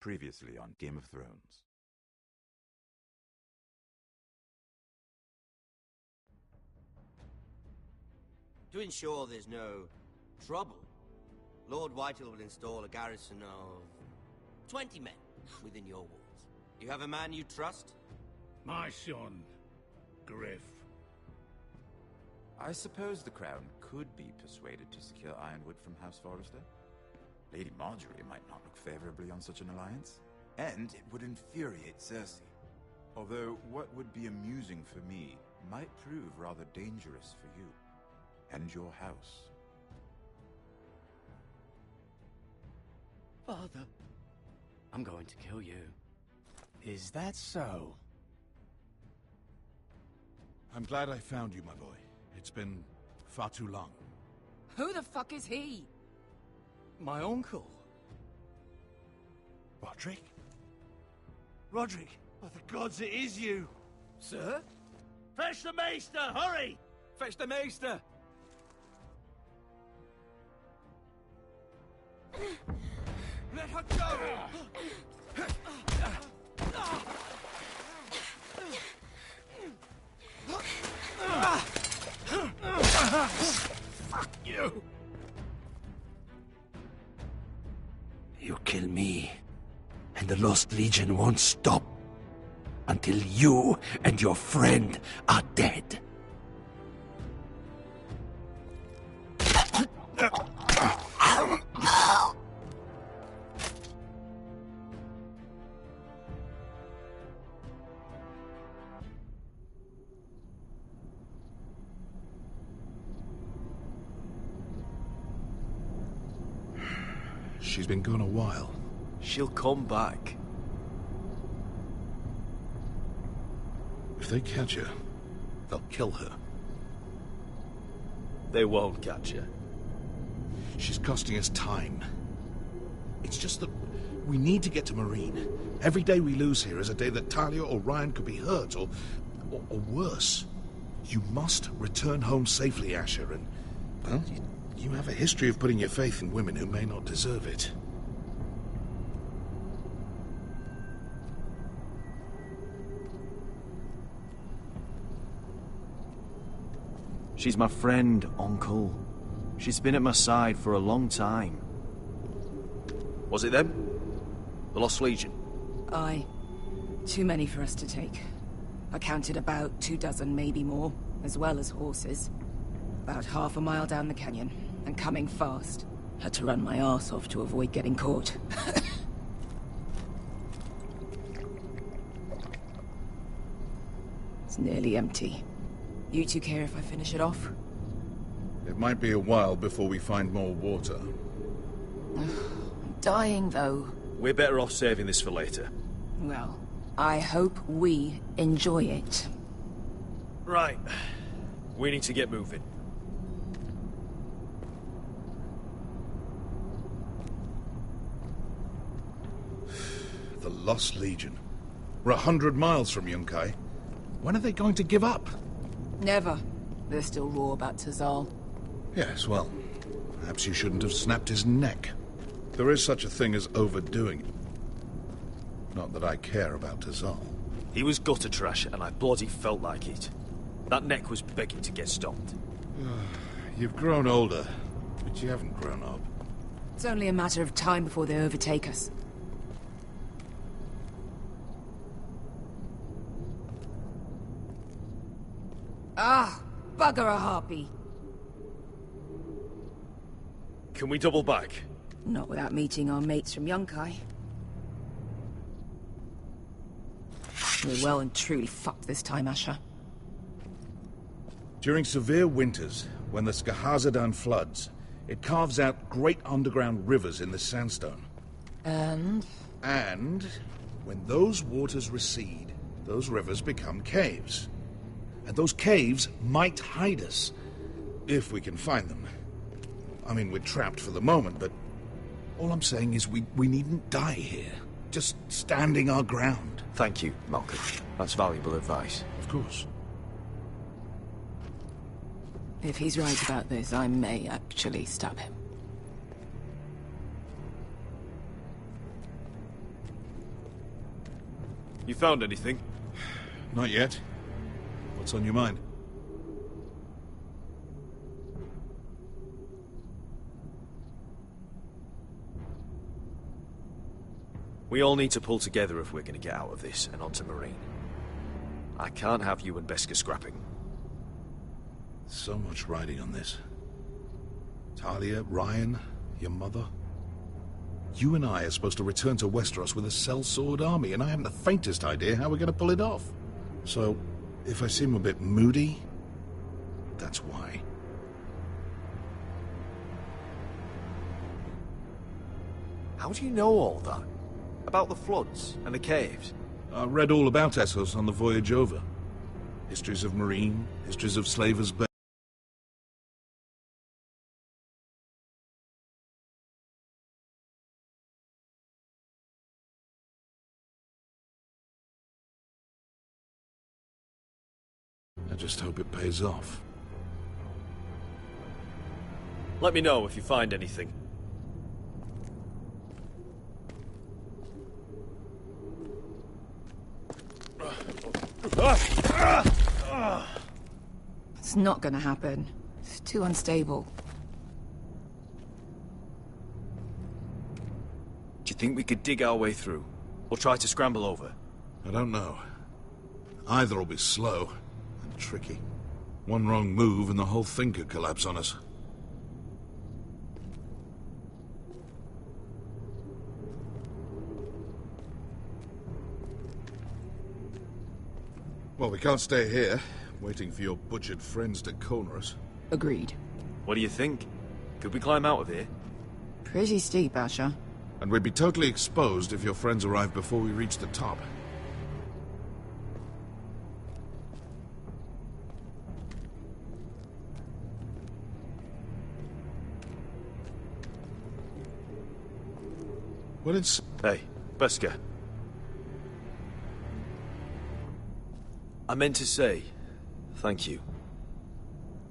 Previously on Game of Thrones. To ensure there's no trouble, Lord Whitehall will install a garrison of 20 men within your walls. You have a man you trust? My son, Griff. I suppose the Crown could be persuaded to secure Ironwood from House Forrester. Lady Marjorie might not look favorably on such an alliance, and it would infuriate Cersei. Although what would be amusing for me might prove rather dangerous for you and your house. Father, I'm going to kill you. Is that so? I'm glad I found you, my boy. It's been far too long. Who the fuck is he? My uncle. Roderick? Roderick! By the gods, it is you! Sir? Fetch the Maester, hurry! Fetch the Maester! Let her go! Fuck you! You kill me, and the Lost Legion won't stop until you and your friend are dead. She's been gone a while. She'll come back. If they catch her, they'll kill her. They won't catch her. She's costing us time. It's just that we need to get to Marine. Every day we lose here is a day that Talia or Ryan could be hurt, or worse. You must return home safely, Asher, and, well, you have a history of putting your faith in women who may not deserve it. She's my friend, Uncle. She's been at my side for a long time. Was it them? The Lost Legion? Aye. Too many for us to take. I counted about 24, maybe more, as well as horses. About half a mile down the canyon, and coming fast. Had to run my arse off to avoid getting caught. It's nearly empty. You two care if I finish it off? It might be a while before we find more water. I'm dying, though. We're better off saving this for later. Well, I hope we enjoy it. Right. We need to get moving. The Lost Legion. We're 100 miles from Yunkai. When are they going to give up? Never. They're still raw about Tazal. Yes, well, perhaps you shouldn't have snapped his neck. There is such a thing as overdoing it. Not that I care about Tazal. He was gutter trash, and I bloody felt like it. That neck was begging to get stopped. You've grown older, but you haven't grown up. It's only a matter of time before they overtake us. Ah, bugger a harpy. Can we double back? Not without meeting our mates from Yunkai. We're well and truly fucked this time, Asher. During severe winters, when the Skahazadan floods, it carves out great underground rivers in the sandstone. And when those waters recede, those rivers become caves. And those caves might hide us, if we can find them. I mean, we're trapped for the moment, but all I'm saying is we needn't die here. Just standing our ground. Thank you, Malcolm. That's valuable advice. Of course. if he's right about this, I may actually stab him. You found anything? Not yet. What's on your mind? We all need to pull together if we're going to get out of this and onto Marine. I can't have you and Beskar scrapping. So much riding on this. Talia, Ryan, your mother. You and I are supposed to return to Westeros with a sellsword army, and I haven't the faintest idea how we're going to pull it off. So, if I seem a bit moody, that's why. How do you know all that? About the floods and the caves? I read all about Essos on the voyage over. Histories of Marine, histories of Slavers Bay. I just hope it pays off. Let me know if you find anything. It's not gonna happen. It's too unstable. Do you think we could dig our way through? Or try to scramble over? I don't know. Either will be slow and tricky. One wrong move and the whole thing could collapse on us. Well, we can't stay here, waiting for your butchered friends to corner us. Agreed. What do you think? Could we climb out of here? Pretty steep, Asher. And we'd be totally exposed if your friends arrive before we reach the top. Well, it's... Hey, Beskar. I meant to say, thank you.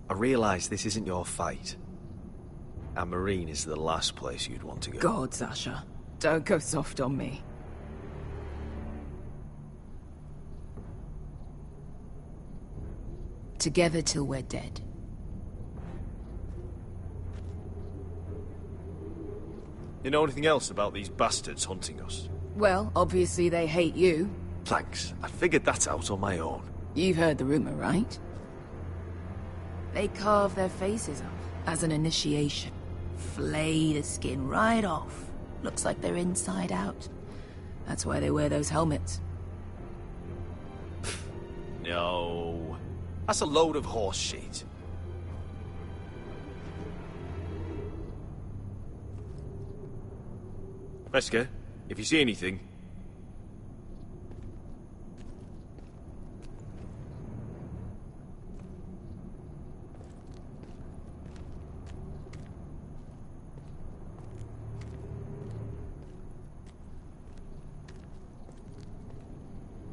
I realise this isn't your fight. And Marine is the last place you'd want to go. God, Asher. Don't go soft on me. Together till we're dead. You know anything else about these bastards hunting us? Well, obviously they hate you. Thanks. I figured that out on my own. You've heard the rumor, right? They carve their faces off as an initiation. Flay the skin right off. Looks like they're inside out. That's why they wear those helmets. No. That's a load of horse shit. Beskar, if you see anything...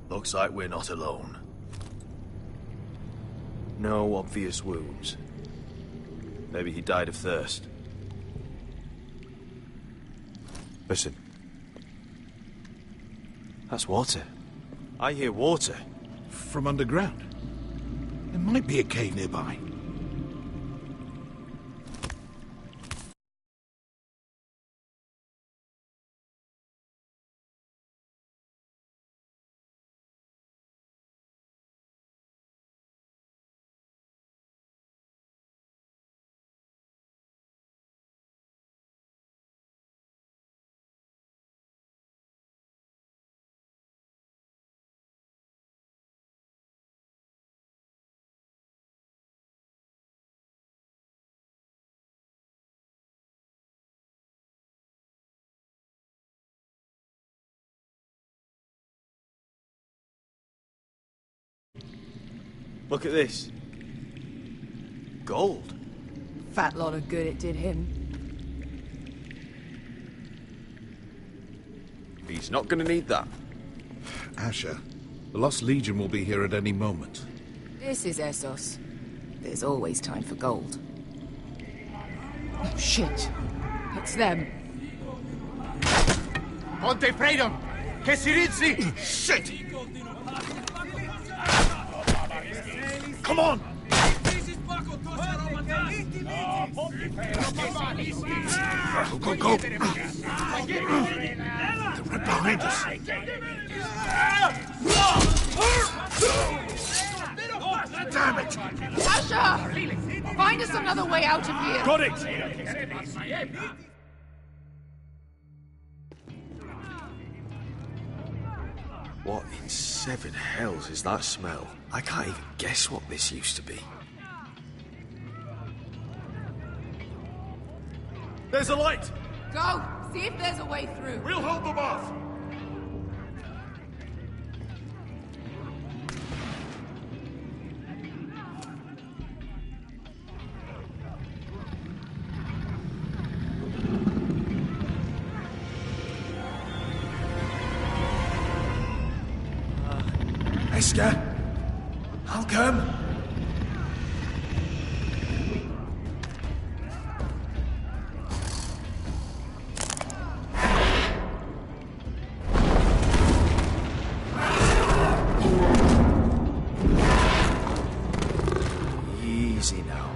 Looks like we're not alone. No obvious wounds. Maybe he died of thirst. Listen. That's water. I hear water. from underground. There might be a cave nearby. Look at this. Gold. Fat lot of good it did him. He's not gonna need that. Asher, the Lost Legion will be here at any moment. This is Essos. There's always time for gold. Oh, shit. It's them. Conte Freedom! Che si rizzi! Shit! Come on! Go, go, go! They're right behind us. Damn it! Asher! Find us another way out of here! Got it! What in seven hells is that smell? I can't even guess what this used to be. There's a light! Go! See if there's a way through. We'll hold them off! Esker? Malcolm? Easy now.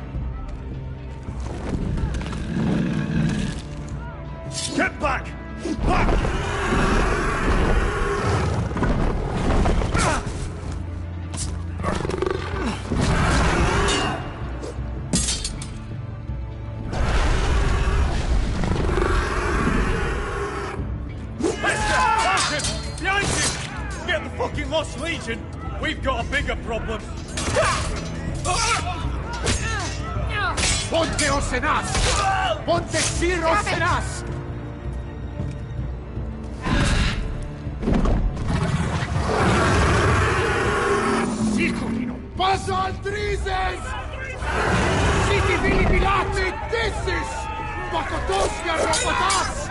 Get back! Back! Lost Legion, we've got a bigger problem. Ponteos en as! Ponte Siros en as! Siculino! Passa altrises! Siti vili pilati dissis! Bakotosia robotas!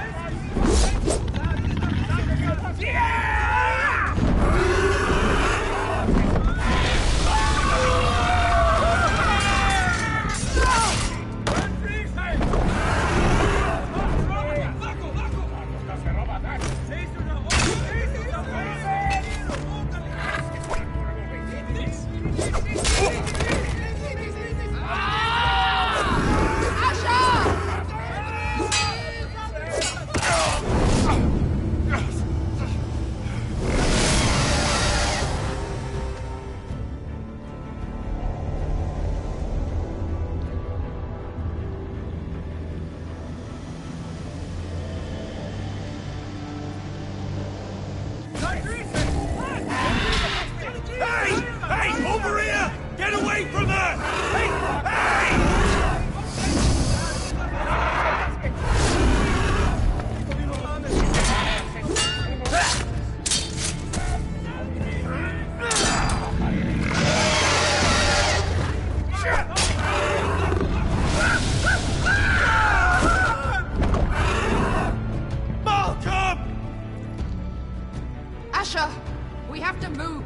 We have to move.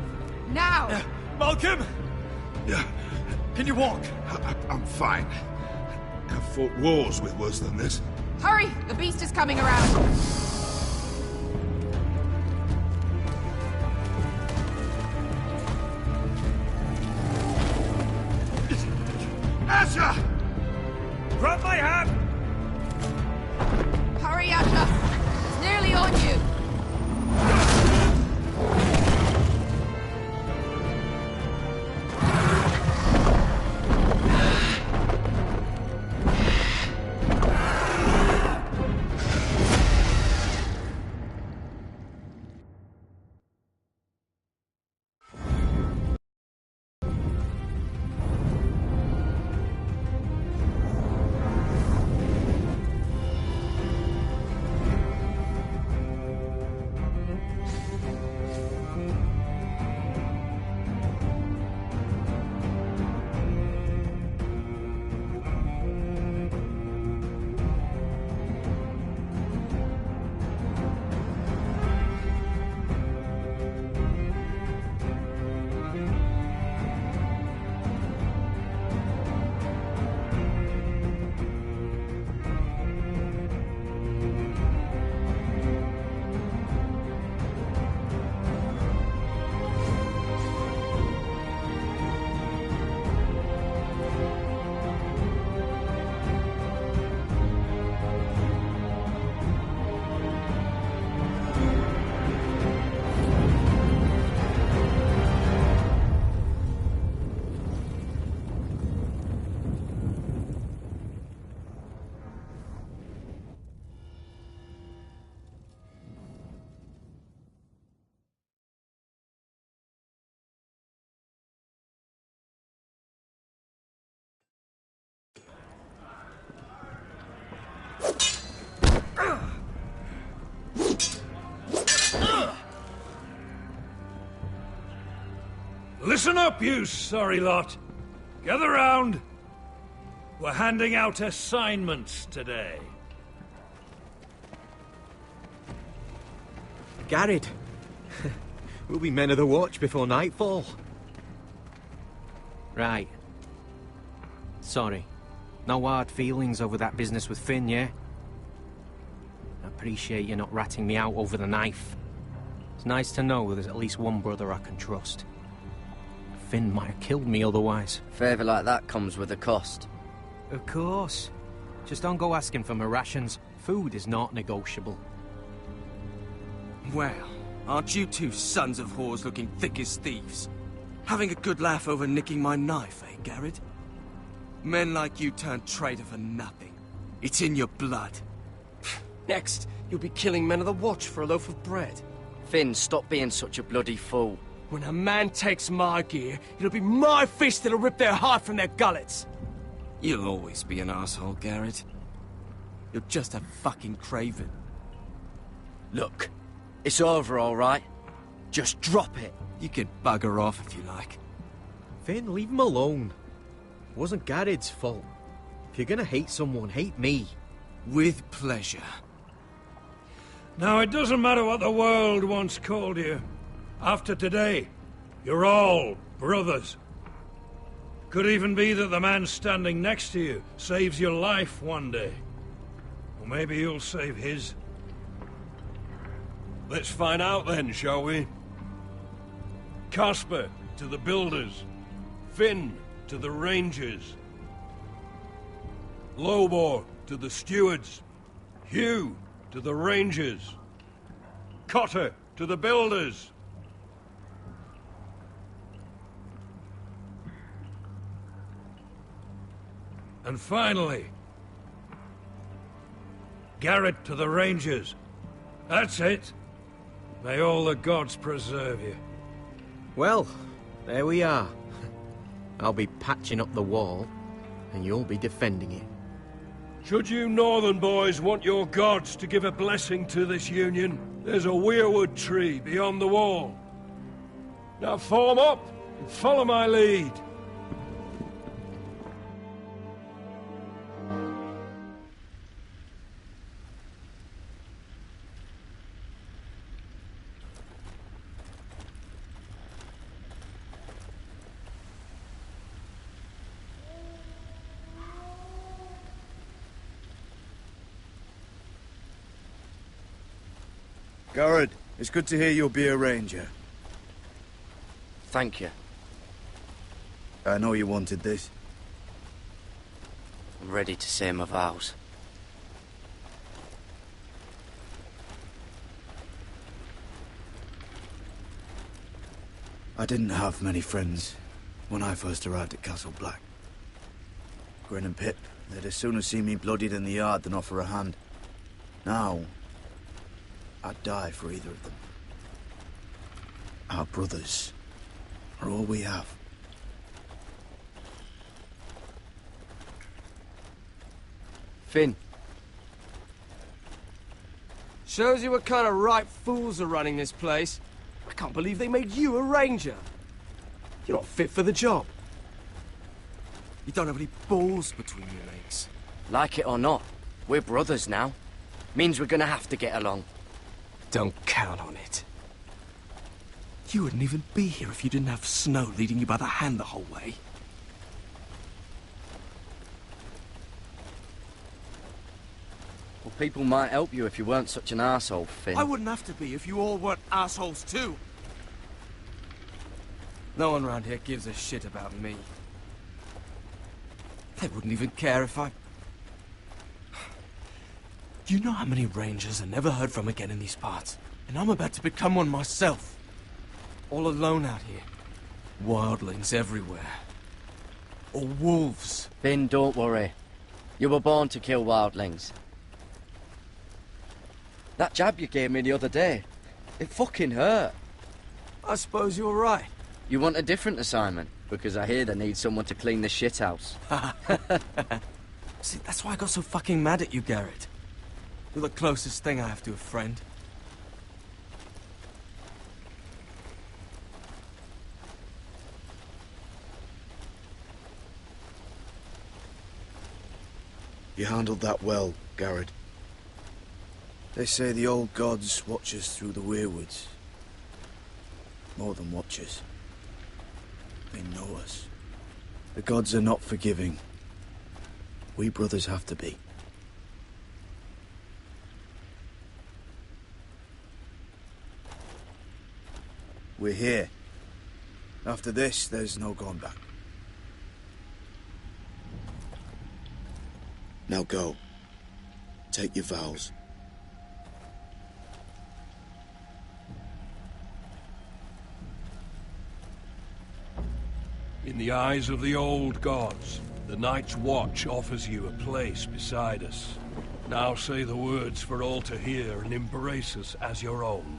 Now! Malcolm! Can you walk? I'm fine. I've fought wars with worse than this. Hurry! The beast is coming around! Asher! Grab my hand! Hurry, Asher! It's nearly on you! Listen up, you sorry lot. Gather round. We're handing out assignments today. Garrett. We'll be men of the watch before nightfall. Right. Sorry. No hard feelings over that business with Finn, yeah? I appreciate you not ratting me out over the knife. It's nice to know there's at least one brother I can trust. Finn might have killed me otherwise. Favour like that comes with a cost. Of course. Just don't go asking for my rations. Food is not negotiable. Well, aren't you two sons of whores looking thick as thieves? Having a good laugh over nicking my knife, eh, Garrett? Men like you turn traitor for nothing. It's in your blood. Next, you'll be killing men of the watch for a loaf of bread. Finn, stop being such a bloody fool. When a man takes my gear, it'll be my fist that'll rip their heart from their gullets. You'll always be an asshole, Garrett. You're just a fucking craven. Look, it's over, all right? Just drop it. You can bugger off if you like. Finn, leave him alone. It wasn't Garrett's fault. If you're gonna hate someone, hate me. With pleasure. Now, it doesn't matter what the world once called you. After today, you're all brothers. Could even be that the man standing next to you saves your life one day. Or maybe you'll save his. Let's find out then, shall we? Casper to the builders. Finn to the rangers. Lobor to the stewards. Hugh to the rangers. Cotter to the builders. And finally, Garrett to the rangers. That's it. May all the gods preserve you. Well, there we are. I'll be patching up the wall, and you'll be defending it. Should you northern boys want your gods to give a blessing to this union, there's a weirwood tree beyond the wall. Now form up and follow my lead. Garrett, it's good to hear you'll be a ranger. Thank you. I know you wanted this. I'm ready to say my vows. I didn't have many friends when I first arrived at Castle Black. Grin and Pip, they'd as soon as see me bloodied in the yard than offer a hand. Now, I'd die for either of them. Our brothers are all we have. Finn. Shows you what kind of ripe fools are running this place. I can't believe they made you a ranger. You're not fit for the job. You don't have any balls between your legs. Like it or not, we're brothers now. Means we're gonna have to get along. Don't count on it. You wouldn't even be here if you didn't have Snow leading you by the hand the whole way. Well, people might help you if you weren't such an arsehole, Finn. I wouldn't have to be if you all weren't assholes too. No one around here gives a shit about me. They wouldn't even care if I... Do you know how many rangers are never heard from again in these parts? And I'm about to become one myself. All alone out here. Wildlings everywhere. Or wolves. Finn, don't worry. You were born to kill wildlings. That jab you gave me the other day, it fucking hurt. I suppose you're right. You want a different assignment? Because I hear they need someone to clean the shithouse. See, that's why I got so fucking mad at you, Garrett. You're the closest thing I have to a friend. You handled that well, Garrett. They say the old gods watch us through the weirwoods. More than watch us. They know us. The gods are not forgiving. We brothers have to be. We're here. After this, there's no going back. Now go. Take your vows. In the eyes of the old gods, the Night's Watch offers you a place beside us. Now say the words for all to hear and embrace us as your own.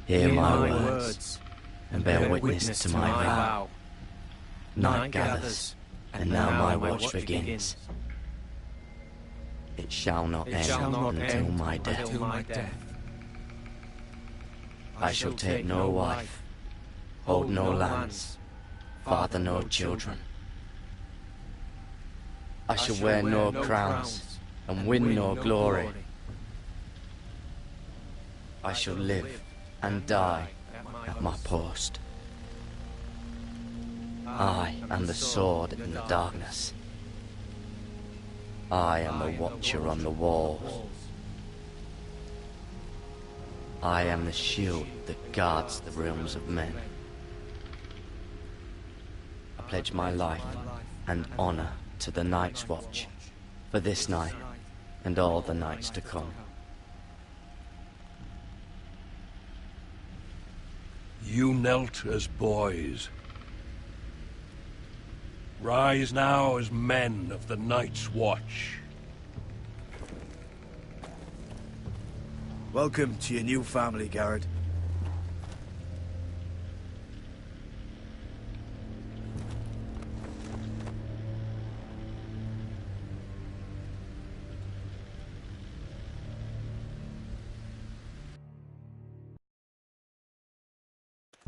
Hear my words, and bear witness to my vow. Night gathers, and now my watch begins. It shall not end until my death. I shall take no wife, hold no lands, father no children. I shall wear no crowns, and win no glory. I shall live and die at my post. I am the sword in the darkness. I am the watcher on the walls. I am the shield that guards the realms of men. I pledge my life and honor to the Night's Watch for this night and all the nights to come. You knelt as boys. Rise now as men of the Night's Watch. Welcome to your new family, Garrett.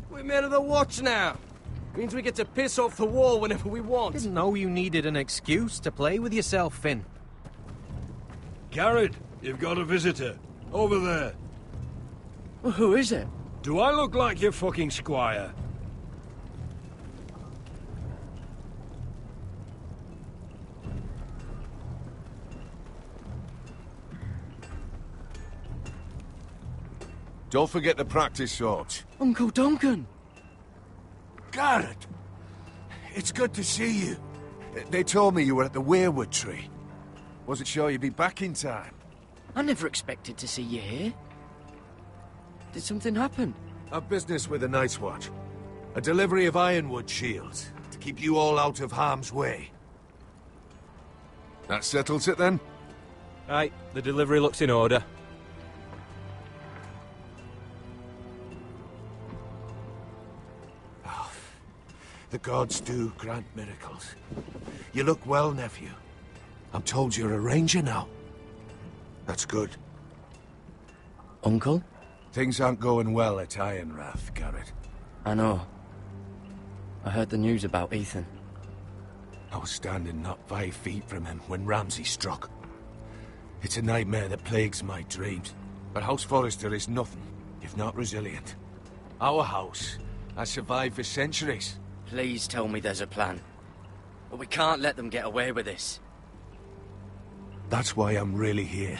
We're men of the Watch now. Means we get to piss off the wall whenever we want. Didn't know you needed an excuse to play with yourself, Finn. Garrett, you've got a visitor. Over there. Well, who is it? Do I look like your fucking squire? Don't forget the practice swords. Uncle Duncan! Garrett! It's good to see you. They told me you were at the weirwood tree. Wasn't sure you'd be back in time. I never expected to see you here. Did something happen? A business with the Night's Watch. A delivery of ironwood shields to keep you all out of harm's way. That settles it then? Aye, the delivery looks in order. The gods do grant miracles. You look well, nephew. I'm told you're a ranger now. That's good. Uncle? Things aren't going well at Ironrath, Garrett. I know. I heard the news about Ethan. I was standing not 5 feet from him when Ramsay struck. It's a nightmare that plagues my dreams. But House Forrester is nothing, if not resilient. Our house has survived for centuries. Please tell me there's a plan. But we can't let them get away with this. That's why I'm really here.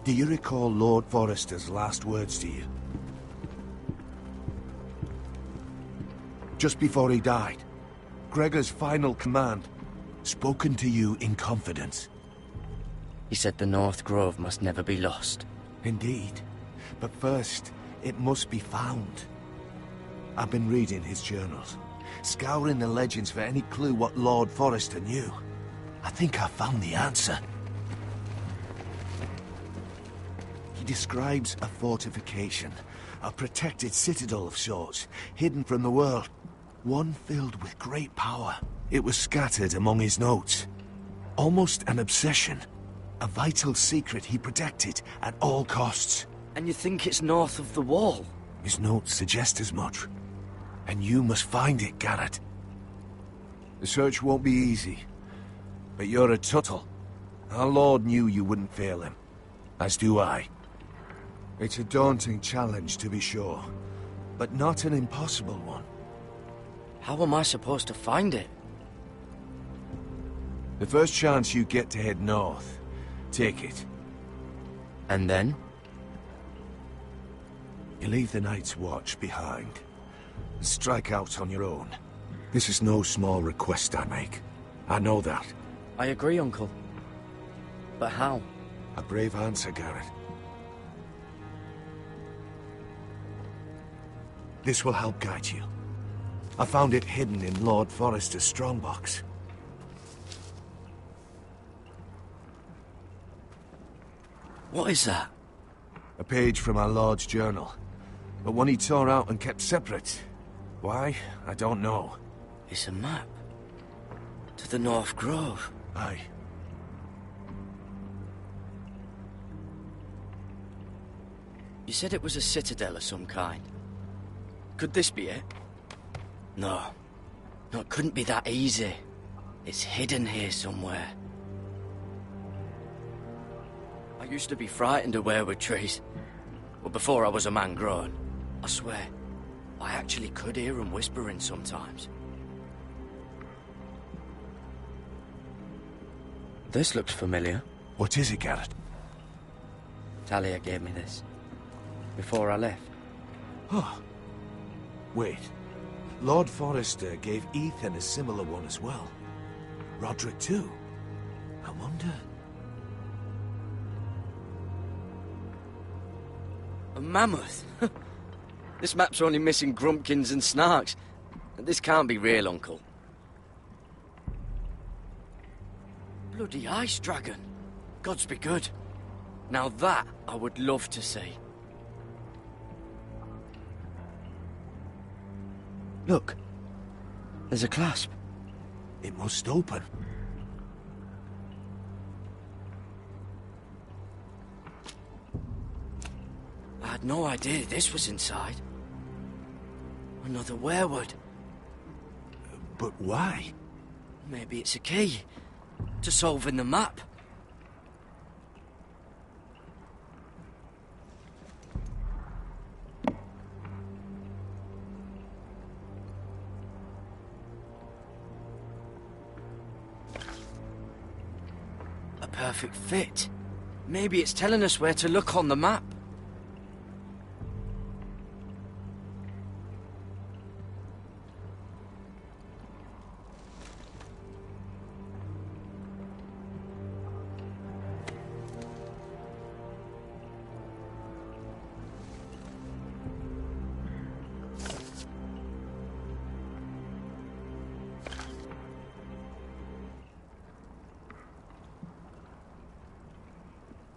Do you recall Lord Forrester's last words to you? Just before he died, Gregor's final command, spoken to you in confidence. He said the North Grove must never be lost. Indeed. But first, It must be found. I've been reading his journals, scouring the legends for any clue what Lord Forrester knew. I think I found the answer. He describes a fortification, a protected citadel of sorts, hidden from the world. One filled with great power. It was scattered among his notes. Almost an obsession. A vital secret he protected at all costs. And you think it's north of the wall? His notes suggest as much. And you must find it, Garrett. The search won't be easy. But you're a Tuttle. Our Lord knew you wouldn't fail him. As do I. It's a daunting challenge, to be sure. But not an impossible one. How am I supposed to find it? The first chance you get to head north, take it. And then? You leave the Night's Watch behind. And strike out on your own. This is no small request I make. I know that. I agree, Uncle. But how? A brave answer, Garrett. This will help guide you. I found it hidden in Lord Forrester's strongbox. What is that? A page from our Lord's journal. But one he tore out and kept separate. Why? I don't know. It's a map. To the North Grove. Aye. You said it was a citadel of some kind. Could this be it? No. No, it couldn't be that easy. It's hidden here somewhere. I used to be frightened of weirwood trees. But before I was a man grown, I swear, I actually could hear them whispering sometimes. This looks familiar. What is it, Garrett? Talia gave me this. Before I left. Oh. Wait. Lord Forrester gave Ethan a similar one as well. Roderick too. I wonder... A mammoth? This map's only missing grumpkins and snarks. This can't be real, Uncle. Bloody ice dragon. Gods be good. Now that I would love to see. Look. There's a clasp. It must open. I had no idea this was inside. Another weirwood. But why? Maybe it's a key to solving the map. A perfect fit. Maybe it's telling us where to look on the map.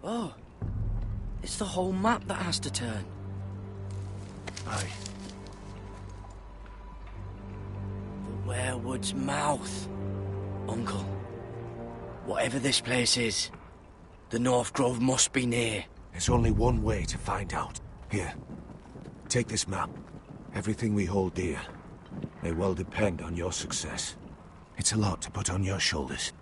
Oh, it's the whole map that has to turn. Aye. The weirwood's mouth. Uncle, whatever this place is, the North Grove must be near. There's only one way to find out. Here, take this map. Everything we hold dear may well depend on your success. It's a lot to put on your shoulders.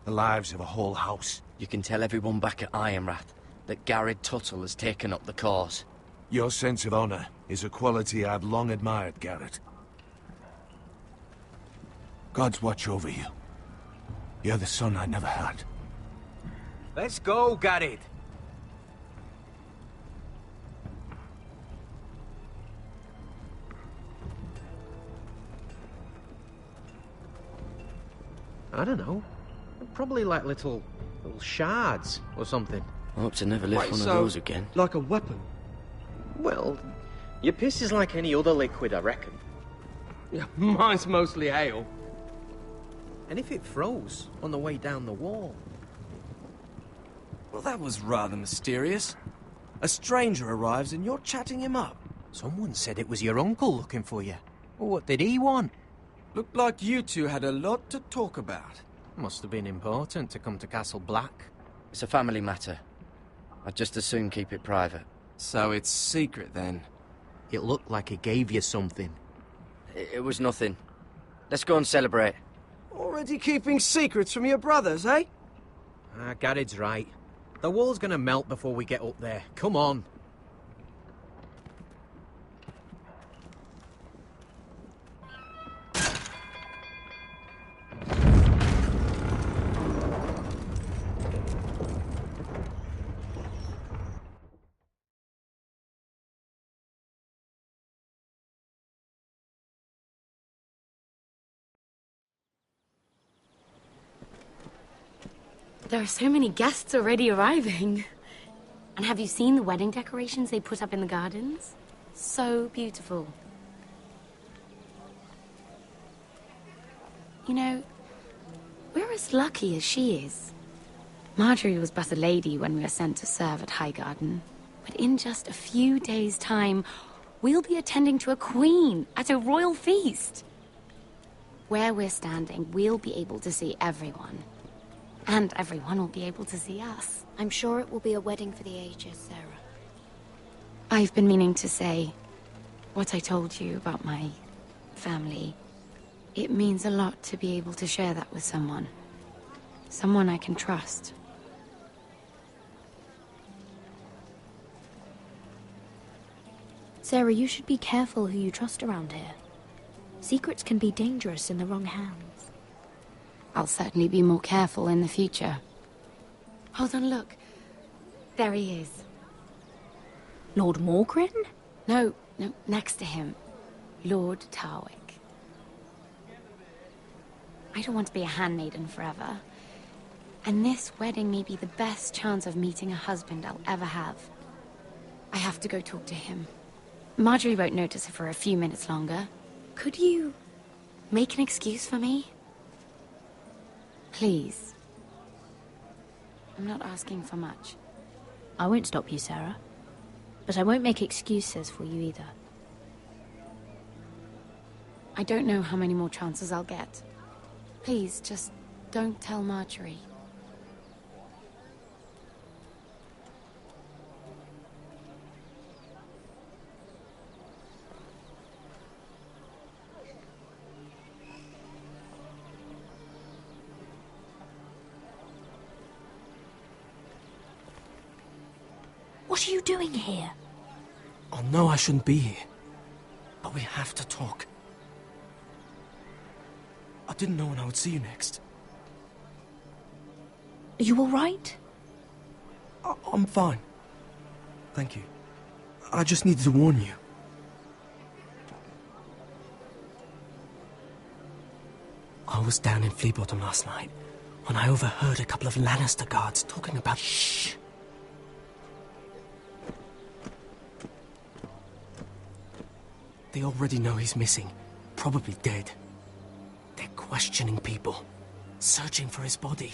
The lives of a whole house. You can tell everyone back at Ironrath that Garrett Tuttle has taken up the cause. Your sense of honor is a quality I've long admired, Garrett. God's watch over you. You're the son I never had. Let's go, Garrett. I don't know. Probably like little shards or something. I hope to never lift Wait, one so, of those again. Like a weapon? Well, your piss is like any other liquid, I reckon. Yeah, mine's mostly ale. And if it froze on the way down the wall? Well, that was rather mysterious. A stranger arrives and you're chatting him up. Someone said it was your uncle looking for you. What did he want? Looked like you two had a lot to talk about. Must have been important to come to Castle Black. It's a family matter. I'd just as soon keep it private. So it's secret, then? It looked like he gave you something. It was nothing. Let's go and celebrate. Already keeping secrets from your brothers, eh? Garrett's right. The wall's gonna melt before we get up there. Come on. There are so many guests already arriving. And have you seen the wedding decorations they put up in the gardens? So beautiful. You know, we're as lucky as she is. Marjorie was but a lady when we were sent to serve at Highgarden. But in just a few days' time, we'll be attending to a queen at a royal feast. Where we're standing, we'll be able to see everyone. And everyone will be able to see us. I'm sure it will be a wedding for the ages, Sarah. I've been meaning to say what I told you about my family. It means a lot to be able to share that with someone. Someone I can trust. Sarah, you should be careful who you trust around here. Secrets can be dangerous in the wrong hands. I'll certainly be more careful in the future. Hold on, look. There he is. Lord Morgrin? No, next to him. Lord Tarwick. I don't want to be a handmaiden forever. And this wedding may be the best chance of meeting a husband I'll ever have. I have to go talk to him. Marjorie won't notice her for a few minutes longer. Could you make an excuse for me? Please. I'm not asking for much. I won't stop you, Sarah. But I won't make excuses for you either. I don't know how many more chances I'll get. Please, just don't tell Marjorie. What are you doing here? I know I shouldn't be here, but we have to talk. I didn't know when I would see you next. Are you all right? I'm fine. Thank you. I just needed to warn you. I was down in Fleabottom last night when I overheard a couple of Lannister guards talking about... Shh! They already know he's missing, probably dead. They're questioning people, searching for his body.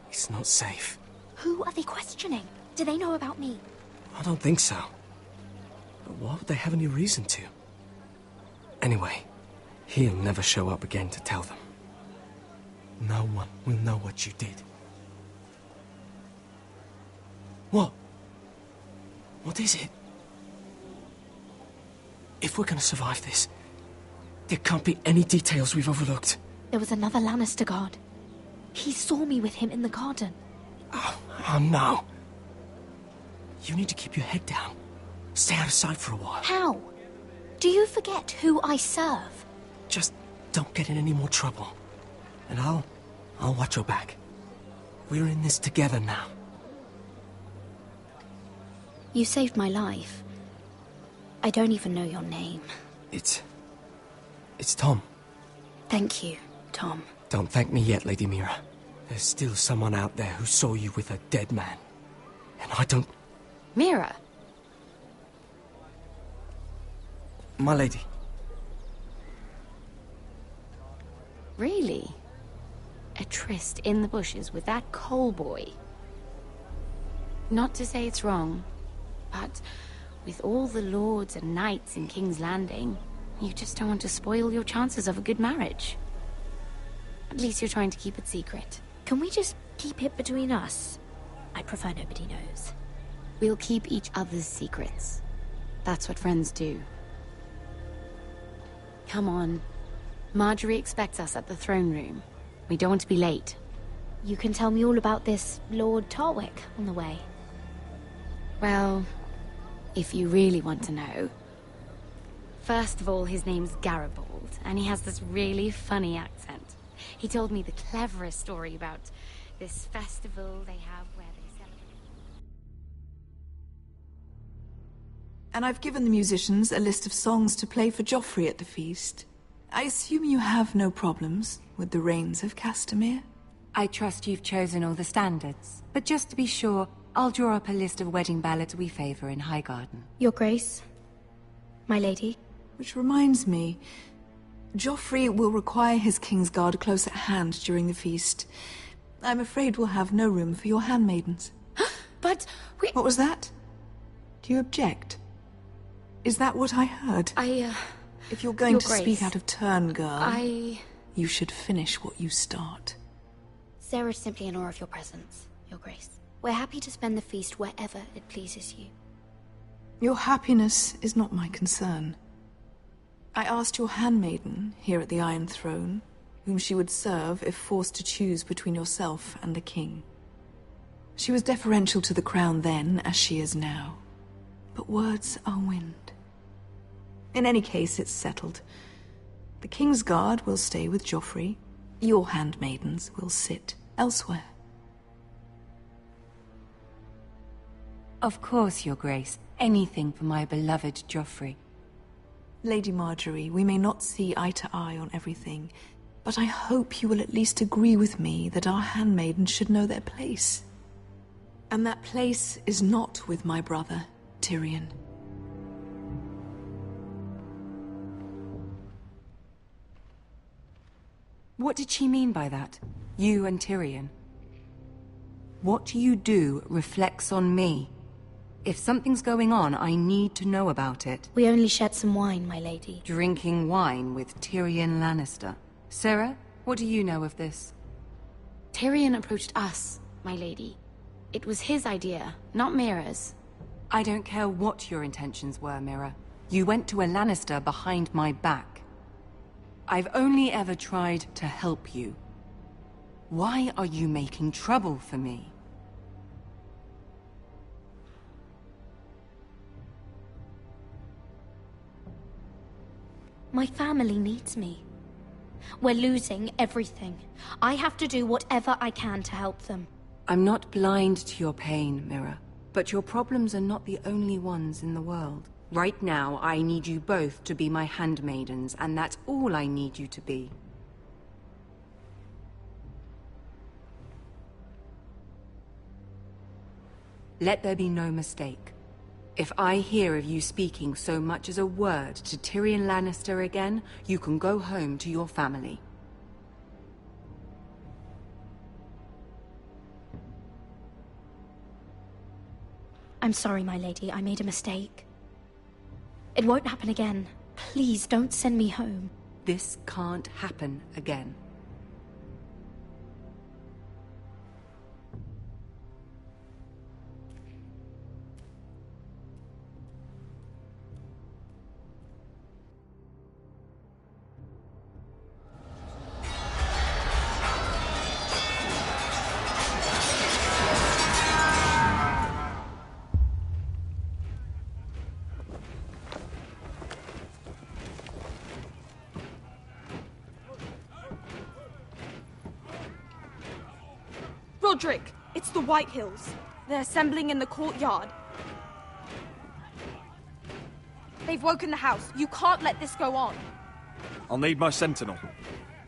He's not safe. Who are they questioning? Do they know about me? I don't think so. But why would they have any reason to? Anyway, he'll never show up again to tell them. No one will know what you did. What? What is it? If we're gonna survive this, there can't be any details we've overlooked. There was another Lannister guard. He saw me with him in the garden. Oh no. You need to keep your head down. Stay out of sight for a while. How? Do you forget who I serve? Just don't get in any more trouble. And I'll watch your back. We're in this together now. You saved my life. I don't even know your name. It's Tom. Thank you, Tom. Don't thank me yet, Lady Mira. There's still someone out there who saw you with a dead man. And I don't... Mira? My lady. Really? A tryst in the bushes with that coal boy? Not to say it's wrong, but with all the lords and knights in King's Landing, you just don't want to spoil your chances of a good marriage. At least you're trying to keep it secret. Can we just keep it between us? I prefer nobody knows. We'll keep each other's secrets. That's what friends do. Come on. Marjorie expects us at the throne room. We don't want to be late. You can tell me all about this Lord Tarwick on the way. Well, if you really want to know. First of all, his name's Garibaldi, and he has this really funny accent. He told me the cleverest story about this festival they have where they celebrate. And I've given the musicians a list of songs to play for Joffrey at the feast. I assume you have no problems with the Rains of Castamere? I trust you've chosen all the standards. But just to be sure, I'll draw up a list of wedding ballads we favor in Highgarden. Your Grace, my lady. Which reminds me, Joffrey will require his Kingsguard close at hand during the feast. I'm afraid we'll have no room for your handmaidens. But we... What was that? Do you object? Is that what I heard? If you're going to speak out of turn, girl, you should finish what you start. Sarah's simply in awe of your presence, Your Grace. We're happy to spend the feast wherever it pleases you. Your happiness is not my concern. I asked your handmaiden here at the Iron Throne whom she would serve if forced to choose between yourself and the king. She was deferential to the crown then, as she is now. But words are wind. In any case, it's settled. The Kingsguard will stay with Joffrey. Your handmaidens will sit elsewhere. Of course, Your Grace. Anything for my beloved Joffrey. Lady Marjorie, we may not see eye to eye on everything, but I hope you will at least agree with me that our handmaidens should know their place. And that place is not with my brother, Tyrion. What did she mean by that? You and Tyrion? What you do reflects on me. If something's going on, I need to know about it. We only shared some wine, my lady. Drinking wine with Tyrion Lannister. Sarah, what do you know of this? Tyrion approached us, my lady. It was his idea, not Mira's. I don't care what your intentions were, Mira. You went to a Lannister behind my back. I've only ever tried to help you. Why are you making trouble for me? My family needs me. We're losing everything. I have to do whatever I can to help them. I'm not blind to your pain, Mira. But your problems are not the only ones in the world. Right now, I need you both to be my handmaidens, and that's all I need you to be. Let there be no mistake. If I hear of you speaking so much as a word to Tyrion Lannister again, you can go home to your family. I'm sorry, my lady. I made a mistake. It won't happen again. Please, don't send me home. This can't happen again. Roderick, it's the White Hills. They're assembling in the courtyard. They've woken the house. You can't let this go on. I'll need my sentinel.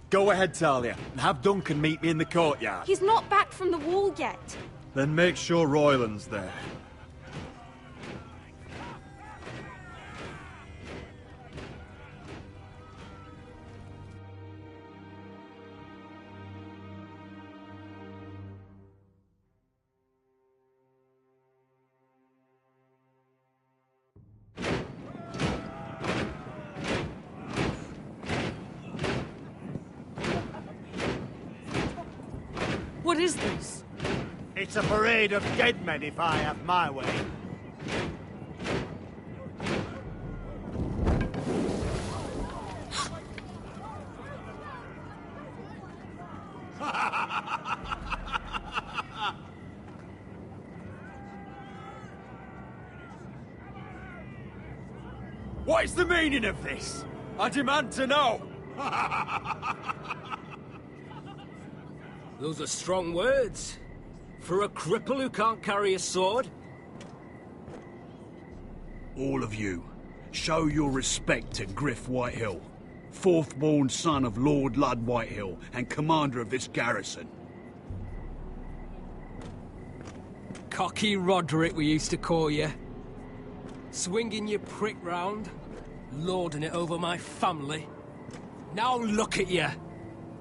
Go ahead, Talia, and have Duncan meet me in the courtyard. He's not back from the wall yet. Then make sure Royland's there. What is this? It's a parade of dead men if I have my way. What is the meaning of this? I demand to know! Those are strong words. For a cripple who can't carry a sword. All of you, show your respect to Griff Whitehill, fourth-born son of Lord Ludd Whitehill and commander of this garrison. Cocky Roderick, we used to call you. Swinging your prick round, lording it over my family. Now look at you.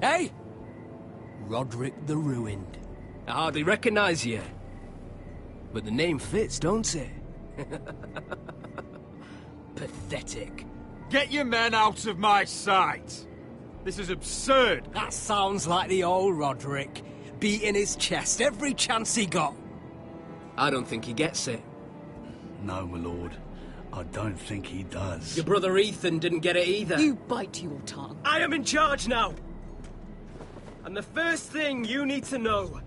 Hey? Roderick the Ruined. I hardly recognise you. But the name fits, don't it? Pathetic. Get your men out of my sight! This is absurd! That sounds like the old Roderick, beating his chest every chance he got. I don't think he gets it. No, my lord. I don't think he does. Your brother Ethan didn't get it either. You bite your tongue. I am in charge now! And the first thing you need to know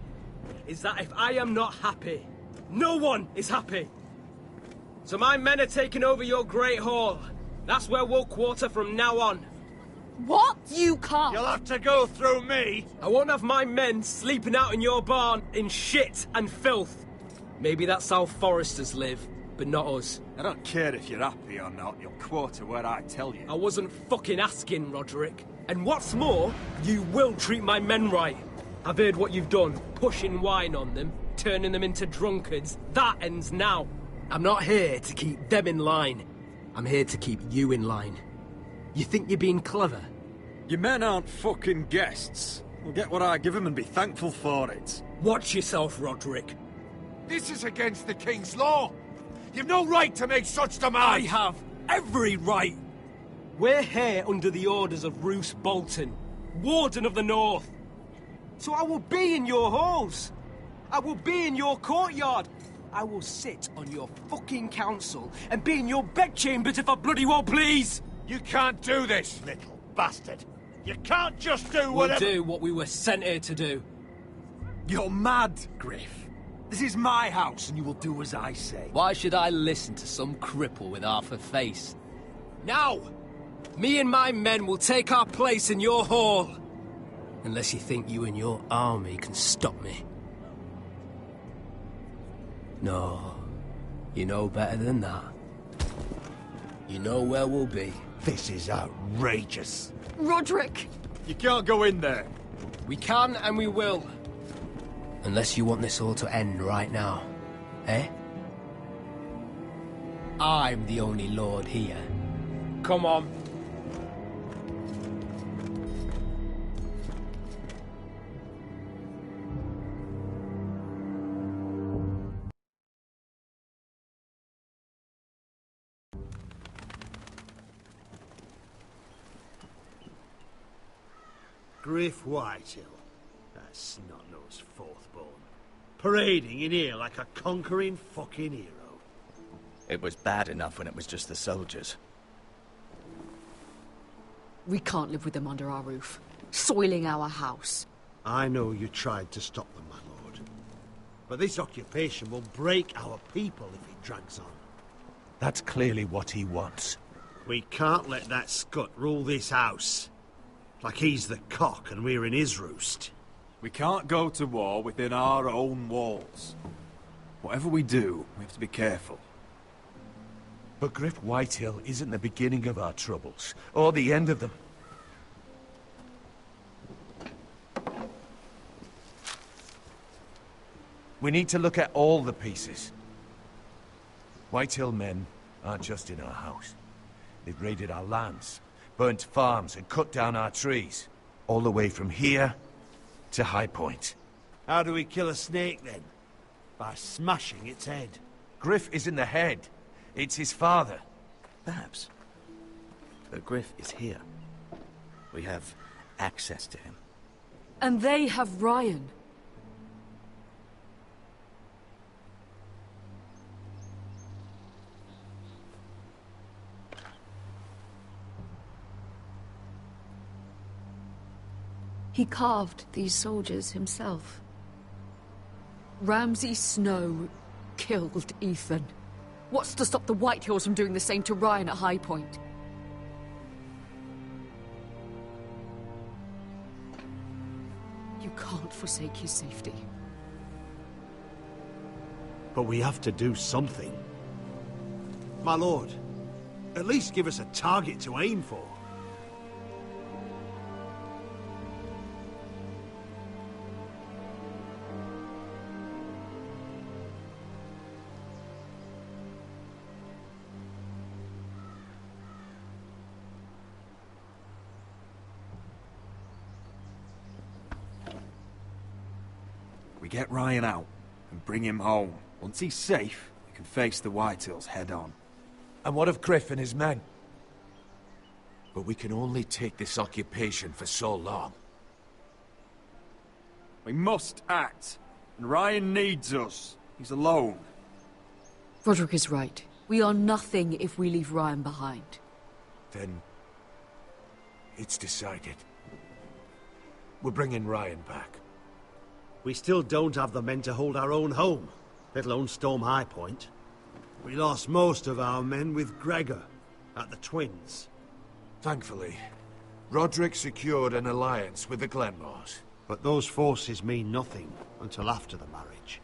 is that if I am not happy, no one is happy. So my men are taking over your Great Hall. That's where we'll quarter from now on. What? You can't. You'll have to go through me. I won't have my men sleeping out in your barn in shit and filth. Maybe that's how foresters live, but not us. I don't care if you're happy or not. You'll quarter where I tell you. I wasn't fucking asking, Roderick. And what's more, you will treat my men right. I've heard what you've done, pushing wine on them, turning them into drunkards. That ends now. I'm not here to keep them in line. I'm here to keep you in line. You think you're being clever? Your men aren't fucking guests. They'll get what I give them and be thankful for it. Watch yourself, Roderick. This is against the King's law. You've no right to make such demands. I have every right. We're here under the orders of Roose Bolton, Warden of the North. So I will be in your halls. I will be in your courtyard. I will sit on your fucking council and be in your bedchambers if I bloody well please. You can't do this, little bastard. You can't just do whatever— We'll do what we were sent here to do. You're mad, Griff. This is my house and you will do as I say. Why should I listen to some cripple with half a face? Now! Me and my men will take our place in your hall. Unless you think you and your army can stop me. No. You know better than that. You know where we'll be. This is outrageous. Roderick! You can't go in there. We can and we will. Unless you want this all to end right now. Eh? I'm the only lord here. Come on. Griff Whitehill. That snot-nosed fourth-born. Parading in here like a conquering fucking hero. It was bad enough when it was just the soldiers. We can't live with them under our roof, soiling our house. I know you tried to stop them, my lord. But this occupation will break our people if it drags on. That's clearly what he wants. We can't let that scut rule this house. Like he's the cock and we're in his roost. We can't go to war within our own walls. Whatever we do, we have to be careful. But Griff Whitehill isn't the beginning of our troubles, or the end of them. We need to look at all the pieces. Whitehill men aren't just in our house. They've raided our lands, burnt farms and cut down our trees. All the way from here to High Point. How do we kill a snake, then? By smashing its head. Griff isn't the head. It's his father. Perhaps. But Griff is here. We have access to him. And they have Ryan. He carved these soldiers himself. Ramsay Snow killed Ethan. What's to stop the Whitehills from doing the same to Ryan at High Point? You can't forsake his safety. But we have to do something. My lord, at least give us a target to aim for. We get Ryan out and bring him home. Once he's safe, we can face the Whitehills head on. And what of Griff and his men? But we can only take this occupation for so long. We must act, and Ryan needs us. He's alone. Roderick is right. We are nothing if we leave Ryan behind. Then... it's decided. We're bringing Ryan back. We still don't have the men to hold our own home, let alone storm High Point. We lost most of our men with Gregor at the Twins. Thankfully, Roderick secured an alliance with the Glenmores. But those forces mean nothing until after the marriage.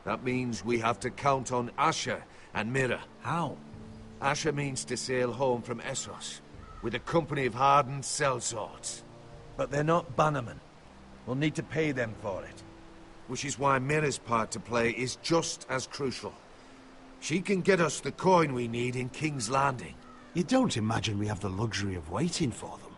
That means we have to count on Asher and Mira. How? Asher means to sail home from Essos with a company of hardened sellswords. But they're not bannermen. We'll need to pay them for it. Which is why Mira's part to play is just as crucial. She can get us the coin we need in King's Landing. You don't imagine we have the luxury of waiting for them?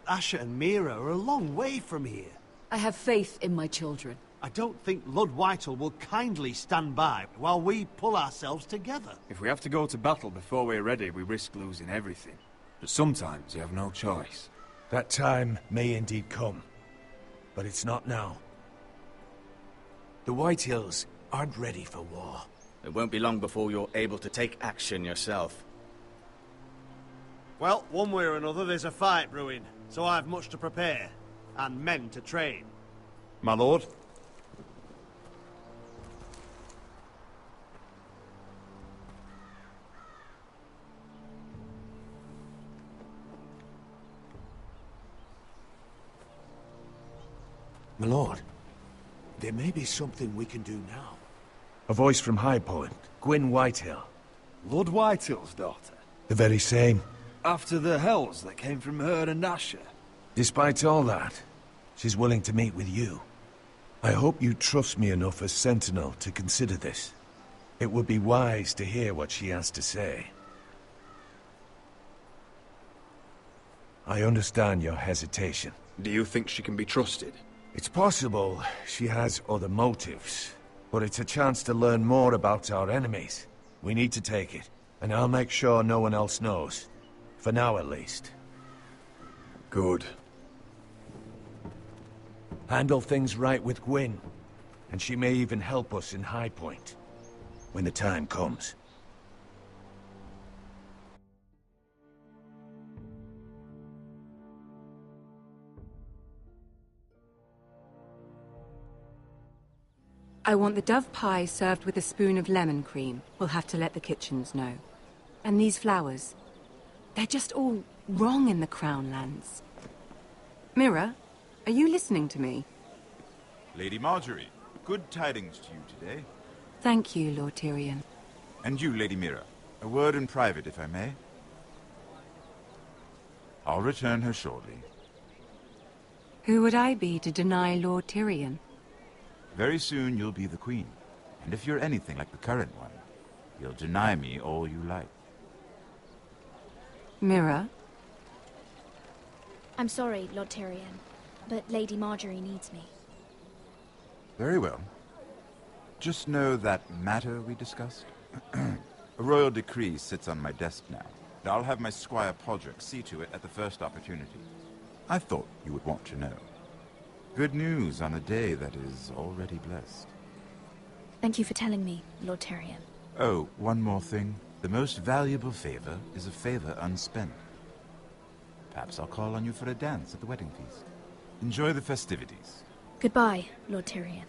Asher and Mira are a long way from here. I have faith in my children. I don't think Lord Whitehall will kindly stand by while we pull ourselves together. If we have to go to battle before we're ready, we risk losing everything. But sometimes you have no choice. That time may indeed come. But it's not now. The Whitehills aren't ready for war. It won't be long before you're able to take action yourself. Well, one way or another, there's a fight brewing, so I have much to prepare, and men to train. My lord? My lord, there may be something we can do now. A voice from High Point, Gwyn Whitehill. Lord Whitehill's daughter? The very same. After the hells that came from her and Asher? Despite all that, she's willing to meet with you. I hope you trust me enough as Sentinel to consider this. It would be wise to hear what she has to say. I understand your hesitation. Do you think she can be trusted? It's possible she has other motives, but it's a chance to learn more about our enemies. We need to take it, and I'll make sure no one else knows. For now, at least. Good. Handle things right with Gwyn, and she may even help us in High Point, when the time comes. I want the dove pie served with a spoon of lemon cream. We'll have to let the kitchens know. And these flowers. They're just all wrong in the Crown lands. Mira, are you listening to me? Lady Marjorie, good tidings to you today. Thank you, Lord Tyrion. And you, Lady Mira. A word in private, if I may. I'll return her shortly. Who would I be to deny Lord Tyrion? Very soon you'll be the queen. And if you're anything like the current one, you'll deny me all you like. Mira? I'm sorry, Lord Tyrion, but Lady Marjorie needs me. Very well. Just know that matter we discussed? A royal decree sits on my desk now. And I'll have my squire Podrick see to it at the first opportunity. I thought you would want to know. Good news on a day that is already blessed. Thank you for telling me, Lord Tyrion. Oh, one more thing. The most valuable favor is a favor unspent. Perhaps I'll call on you for a dance at the wedding feast. Enjoy the festivities. Goodbye, Lord Tyrion.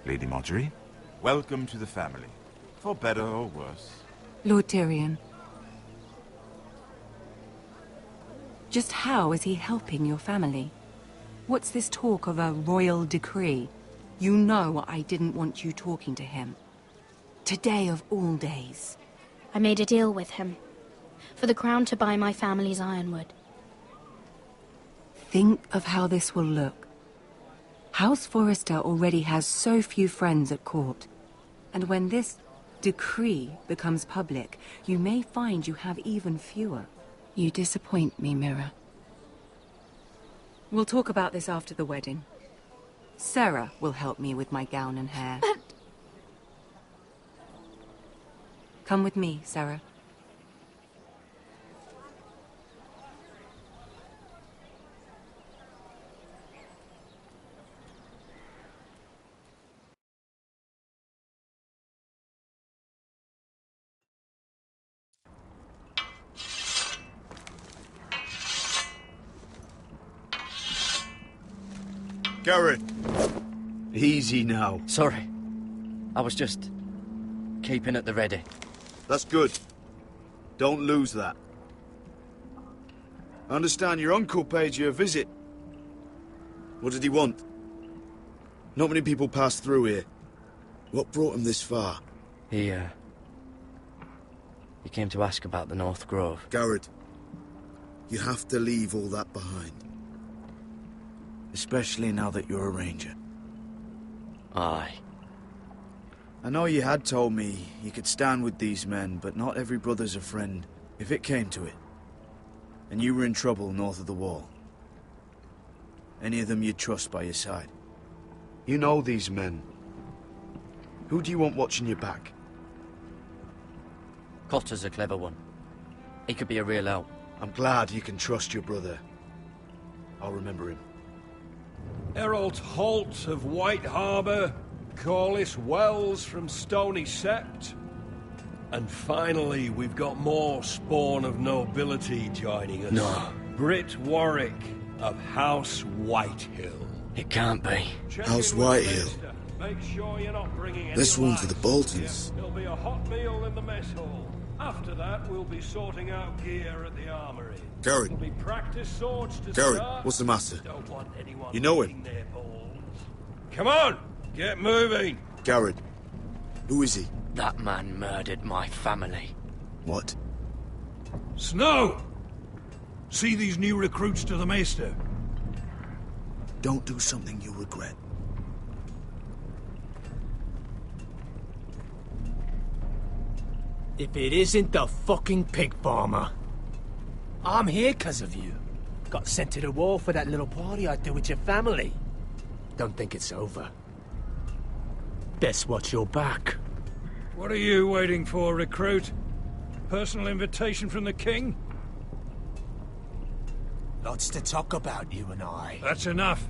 Lady Marjorie, welcome to the family. For better or worse. Lord Tyrion. Just how is he helping your family? What's this talk of a royal decree? You know I didn't want you talking to him. Today of all days. I made a deal with him. For the crown to buy my family's ironwood. Think of how this will look. House Forrester already has so few friends at court. And when this decree becomes public, you may find you have even fewer. You disappoint me, Mira. We'll talk about this after the wedding. Sarah will help me with my gown and hair. But... Come with me, Sarah. Garrett! Easy now. Sorry. I was just... keeping at the ready. That's good. Don't lose that. I understand your uncle paid you a visit. What did he want? Not many people pass through here. What brought him this far? He came to ask about the North Grove. Garrett, you have to leave all that behind. Especially now that you're a ranger. Aye. I know you had told me you could stand with these men, but not every brother's a friend, if it came to it. And you were in trouble north of the wall. Any of them you'd trust by your side. You know these men. Who do you want watching your back? Cotter's a clever one. He could be a real help. I'm glad you can trust your brother. I'll remember him. Errol Holt of White Harbour, Corliss Wells from Stony Sept. And finally, we've got more spawn of nobility joining us. No. Britt Warwick of House Whitehill. It can't be. House Whitehill. Make sure you're not bringing any This one for lights. the Boltons. There'll be a hot meal in the mess hall. After that, we'll be sorting out gear at the armory. Garrett. There'll be practice swords to Garrett, start. what's the matter? Don't want anyone You know him? licking their balls. Come on, get moving. Garrett. Who is he? That man murdered my family. What? Snow! See these new recruits to the Maester? Don't do something you'll regret. If it isn't the fucking pig farmer. I'm here 'cause of you. Got sent to the war for that little party I do with your family. Don't think it's over. Best watch your back. What are you waiting for, recruit? Personal invitation from the king? Lots to talk about, you and I. That's enough.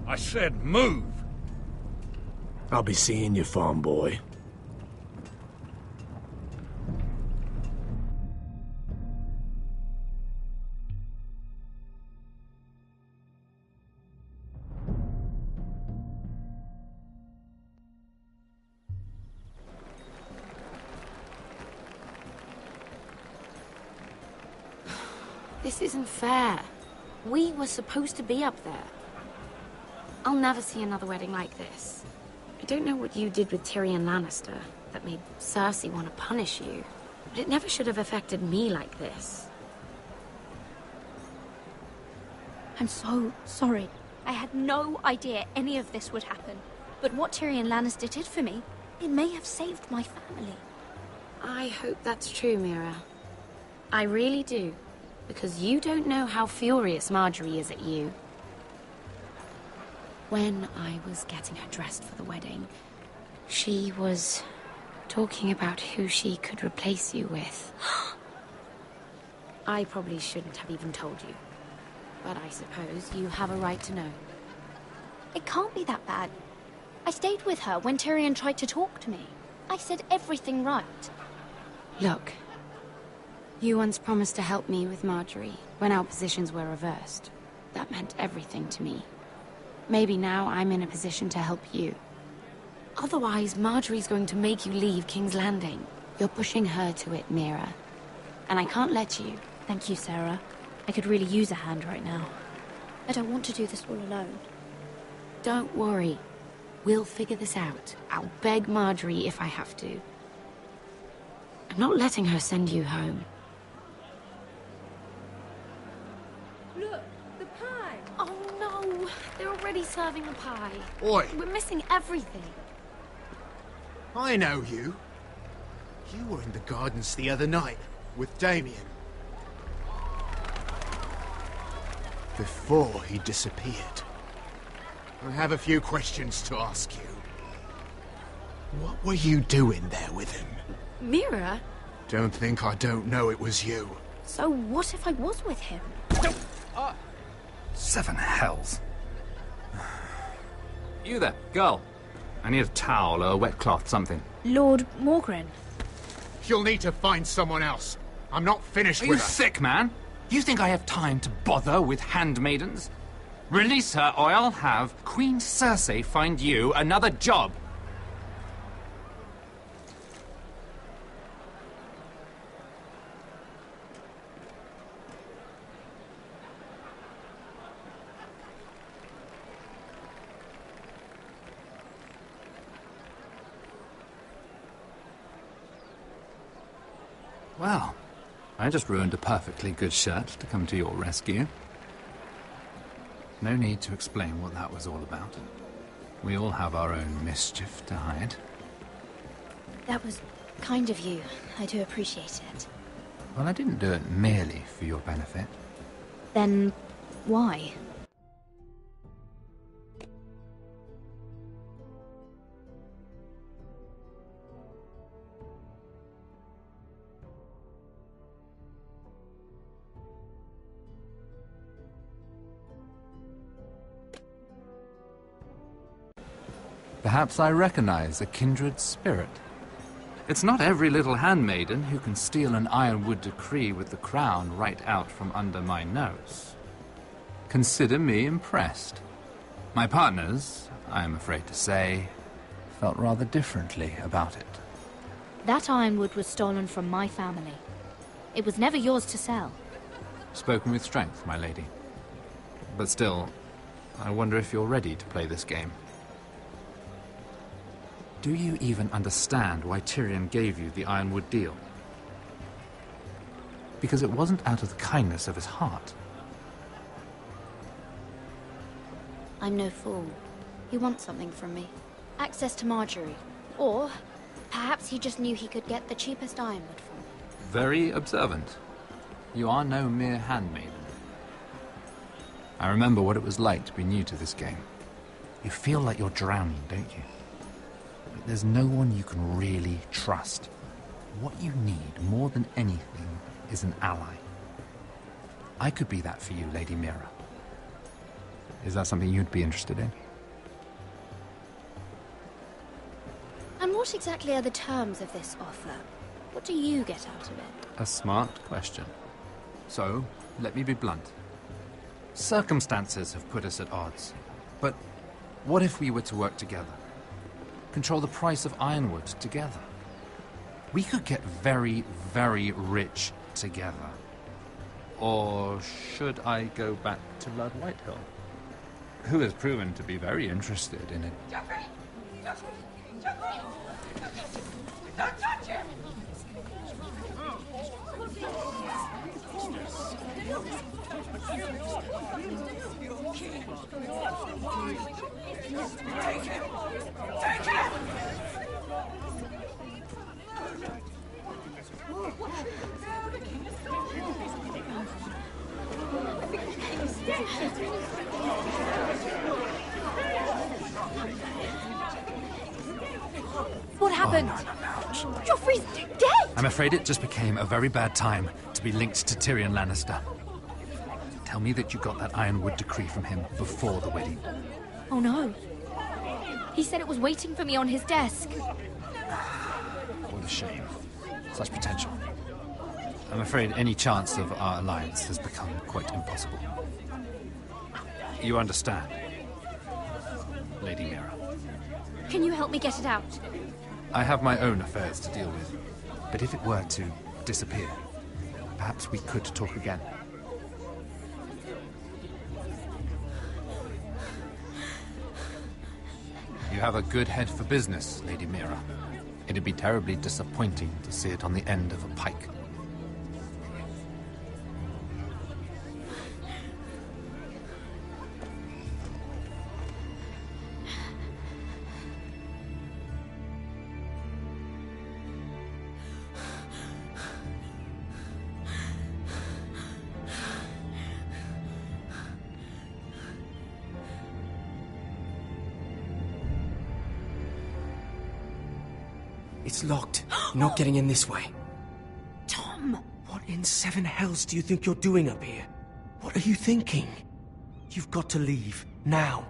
I said move. I'll be seeing you, farm boy. This isn't fair. We were supposed to be up there. I'll never see another wedding like this. I don't know what you did with Tyrion Lannister that made Cersei want to punish you, but it never should have affected me like this. I'm so sorry. I had no idea any of this would happen. But what Tyrion Lannister did for me, it may have saved my family. I hope that's true, Mira. I really do. Because you don't know how furious Marjorie is at you. When I was getting her dressed for the wedding, she was talking about who she could replace you with. I probably shouldn't have even told you. But I suppose you have a right to know. It can't be that bad. I stayed with her when Tyrion tried to talk to me. I said everything right. Look. You once promised to help me with Marjorie when our positions were reversed. That meant everything to me. maybe now I'm in a position to help you. Otherwise, Marjorie's going to make you leave King's Landing. You're pushing her to it, Mira. And I can't let you. Thank you, Sarah. I could really use a hand right now. I don't want to do this all alone. Don't worry. We'll figure this out. I'll beg Marjorie if I have to. I'm not letting her send you home. Look, the pie! Oh no! They're already serving the pie. Oi! We're missing everything. I know you. You were in the gardens the other night with Damien. Before he disappeared. I have a few questions to ask you. What were you doing there with him? Mira? Don't think I don't know it was you. So what if I was with him? Seven hells. You there, girl. I need a towel or a wet cloth, something. Lord Morgren. You'll need to find someone else. I'm not finished Are with you her. sick, man? You think I have time to bother with handmaidens? Release her, or I'll have Queen Cersei find you another job. Well, I just ruined a perfectly good shirt to come to your rescue. No need to explain what that was all about. We all have our own mischief to hide. That was kind of you. I do appreciate it. Well, I didn't do it merely for your benefit. Then why? Perhaps I recognize a kindred spirit. It's not every little handmaiden who can steal an ironwood decree with the crown right out from under my nose. Consider me impressed. My partners, I am afraid to say, felt rather differently about it. That ironwood was stolen from my family. It was never yours to sell. Spoken with strength, my lady. But still, I wonder if you're ready to play this game. Do you even understand why Tyrion gave you the Ironwood deal? Because it wasn't out of the kindness of his heart. I'm no fool. He wants something from me. Access to Marjorie. Or perhaps he just knew he could get the cheapest ironwood from me. Very observant. You are no mere handmaiden. I remember what it was like to be new to this game. You feel like you're drowning, don't you? But there's no one you can really trust. What you need, more than anything, is an ally. I could be that for you, Lady Mira. Is that something you'd be interested in? And what exactly are the terms of this offer? What do you get out of it? A smart question. So, let me be blunt. Circumstances have put us at odds. But what if we were to work together? Control the price of ironwood together? We could get very, very rich together. Or should I go back to Lord Whitehill, who has proven to be very interested in it? Don't touch him! Take him! Take him! What happened? Joffrey's dead! I'm afraid it just became a very bad time to be linked to Tyrion Lannister. Tell me that you got that Ironwood decree from him before the wedding. Oh no. He said it was waiting for me on his desk. What a shame. Such potential. I'm afraid any chance of our alliance has become quite impossible. You understand? Lady Mira. Can you help me get it out? I have my own affairs to deal with. But if it were to disappear, perhaps we could talk again. You have a good head for business, Lady Mira. It'd be terribly disappointing to see it on the end of a pike. It's locked. You're not getting in this way. Tom! What in seven hells do you think you're doing up here? What are you thinking? You've got to leave. Now.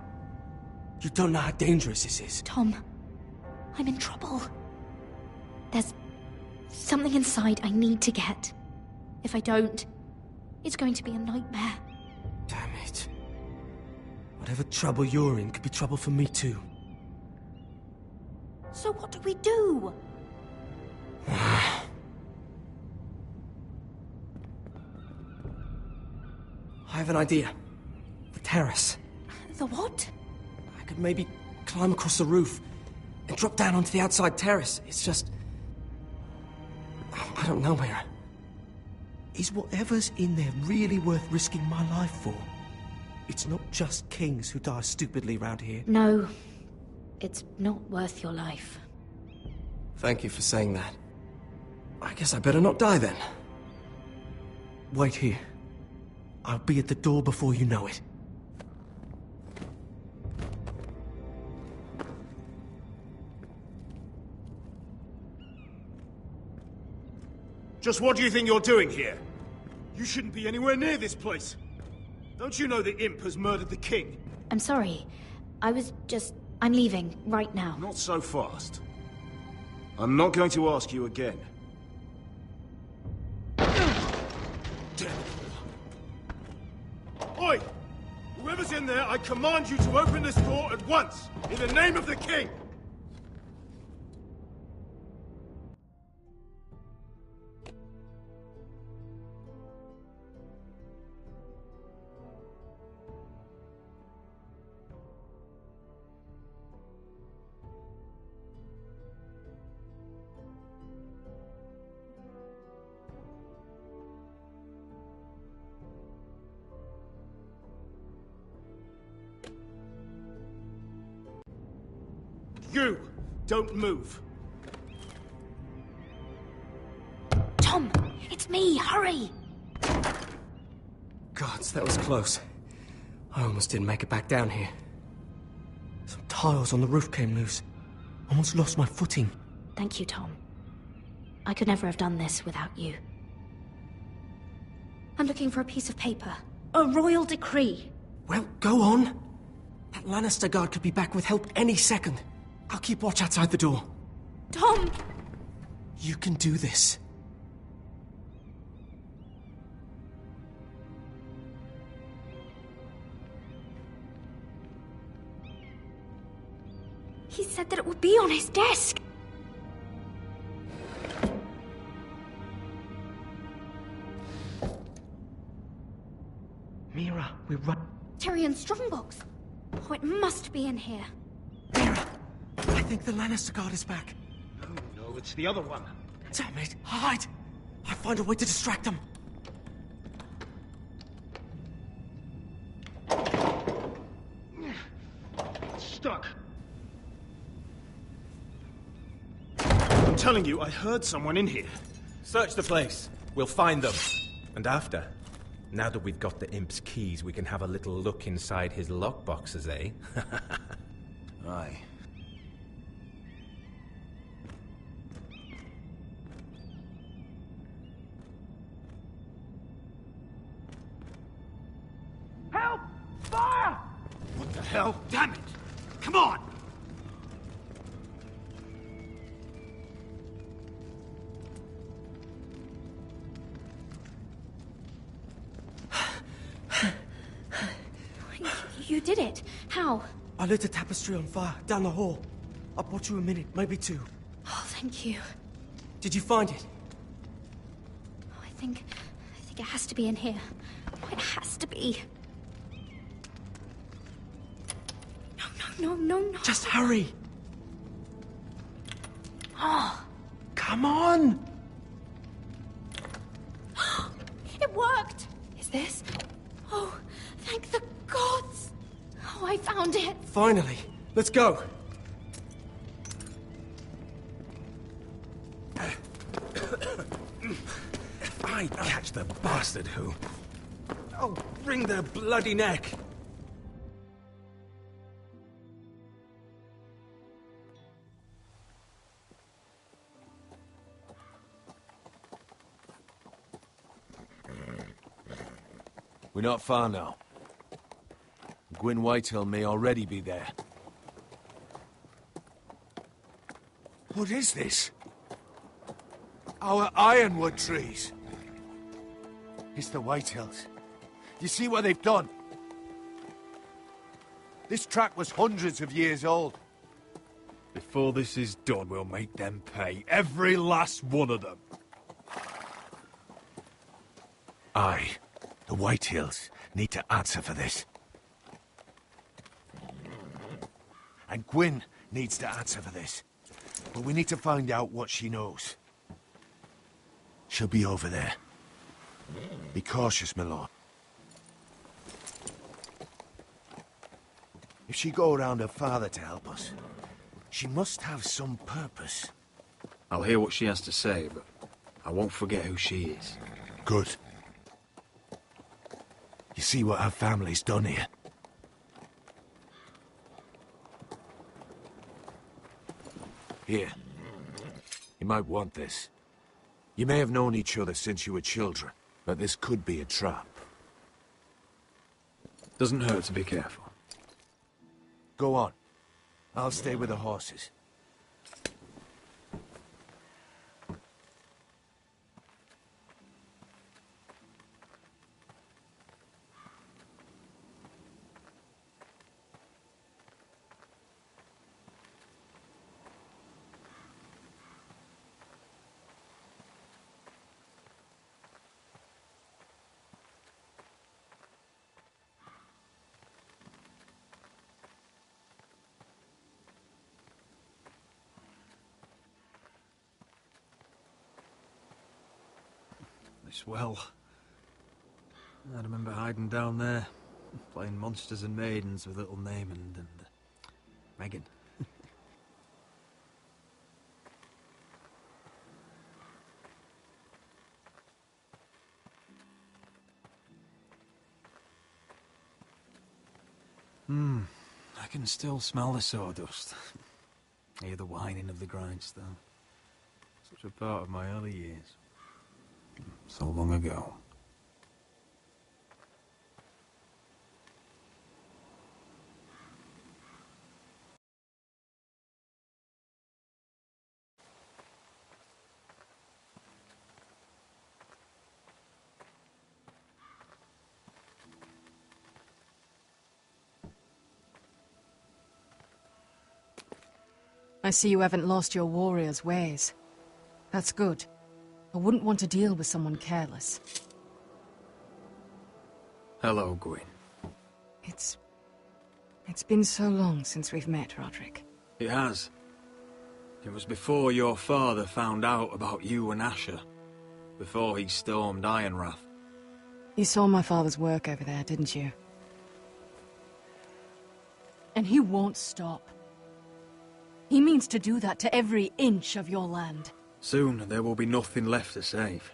You don't know how dangerous this is. Tom, I'm in trouble. There's something inside I need to get. If I don't, it's going to be a nightmare. Damn it. Whatever trouble you're in could be trouble for me too. So what do we do? I have an idea. The terrace. The what? I could maybe climb across the roof and drop down onto the outside terrace. It's just... I don't know, Mira. Is whatever's in there really worth risking my life for? It's not just kings who die stupidly round here. No. It's not worth your life. Thank you for saying that. I guess I better not die then. Wait here. I'll be at the door before you know it. Just what do you think you're doing here? You shouldn't be anywhere near this place. Don't you know the imp has murdered the king? I'm sorry. I'm leaving right now. Not so fast. I'm not going to ask you again. Damn it. Oi! Whoever's in there, I command you to open this door at once, in the name of the king! You! Don't move! Tom! It's me! Hurry! Gods, that was close. I almost didn't make it back down here. Some tiles on the roof came loose. Almost lost my footing. Thank you, Tom. I could never have done this without you. I'm looking for a piece of paper. A royal decree. Well, go on. That Lannister guard could be back with help any second. I'll keep watch outside the door. Tom! You can do this. He said that it would be on his desk. Mira, we're right. Tyrion's strongbox. Oh, it must be in here. I think the Lannister guard is back. No, it's the other one. Damn it! Hide! I'll find a way to distract them. Stuck. I'm telling you, I heard someone in here. Search the place. We'll find them. And after, now that we've got the imp's keys, we can have a little look inside his lockboxes, eh? Aye. Help! Fire! What the hell? Damn it! Come on! You did it. How? I lit a tapestry on fire down the hall. I bought you a minute, maybe two. Oh, thank you. Did you find it? Oh, I think it has to be in here. Oh, it has to be. No. Just hurry. Oh. Come on! It worked! Is this? Oh, thank the gods! Oh, I found it! Finally. Let's go. If I catch the bastard who... I'll wring their bloody neck. We're not far now. Gwyn Whitehill may already be there. What is this? Our ironwood trees. It's the Whitehills. You see what they've done? This track was hundreds of years old. Before this is done, we'll make them pay. Every last one of them. Aye. The Whitehills need to answer for this. And Gwyn needs to answer for this. But we need to find out what she knows. She'll be over there. Be cautious, my lord. If she go around her father to help us, she must have some purpose. I'll hear what she has to say, but I won't forget who she is. Good. You see what our family's done here? Here. You might want this. You may have known each other since you were children, but this could be a trap. Doesn't hurt to be careful. Go on. I'll stay with the horses. This well. I remember hiding down there, playing monsters and maidens with little Naaman and Megan. I can still smell the sawdust. Hear the whining of the grindstone. Such a part of my early years. So long ago. I see you haven't lost your warrior's ways. That's good. I wouldn't want to deal with someone careless. Hello, Gwyn. It's been so long since we've met, Roderick. It has. It was before your father found out about you and Asher. Before he stormed Ironrath. You saw my father's work over there, didn't you? And he won't stop. He means to do that to every inch of your land. Soon there will be nothing left to save.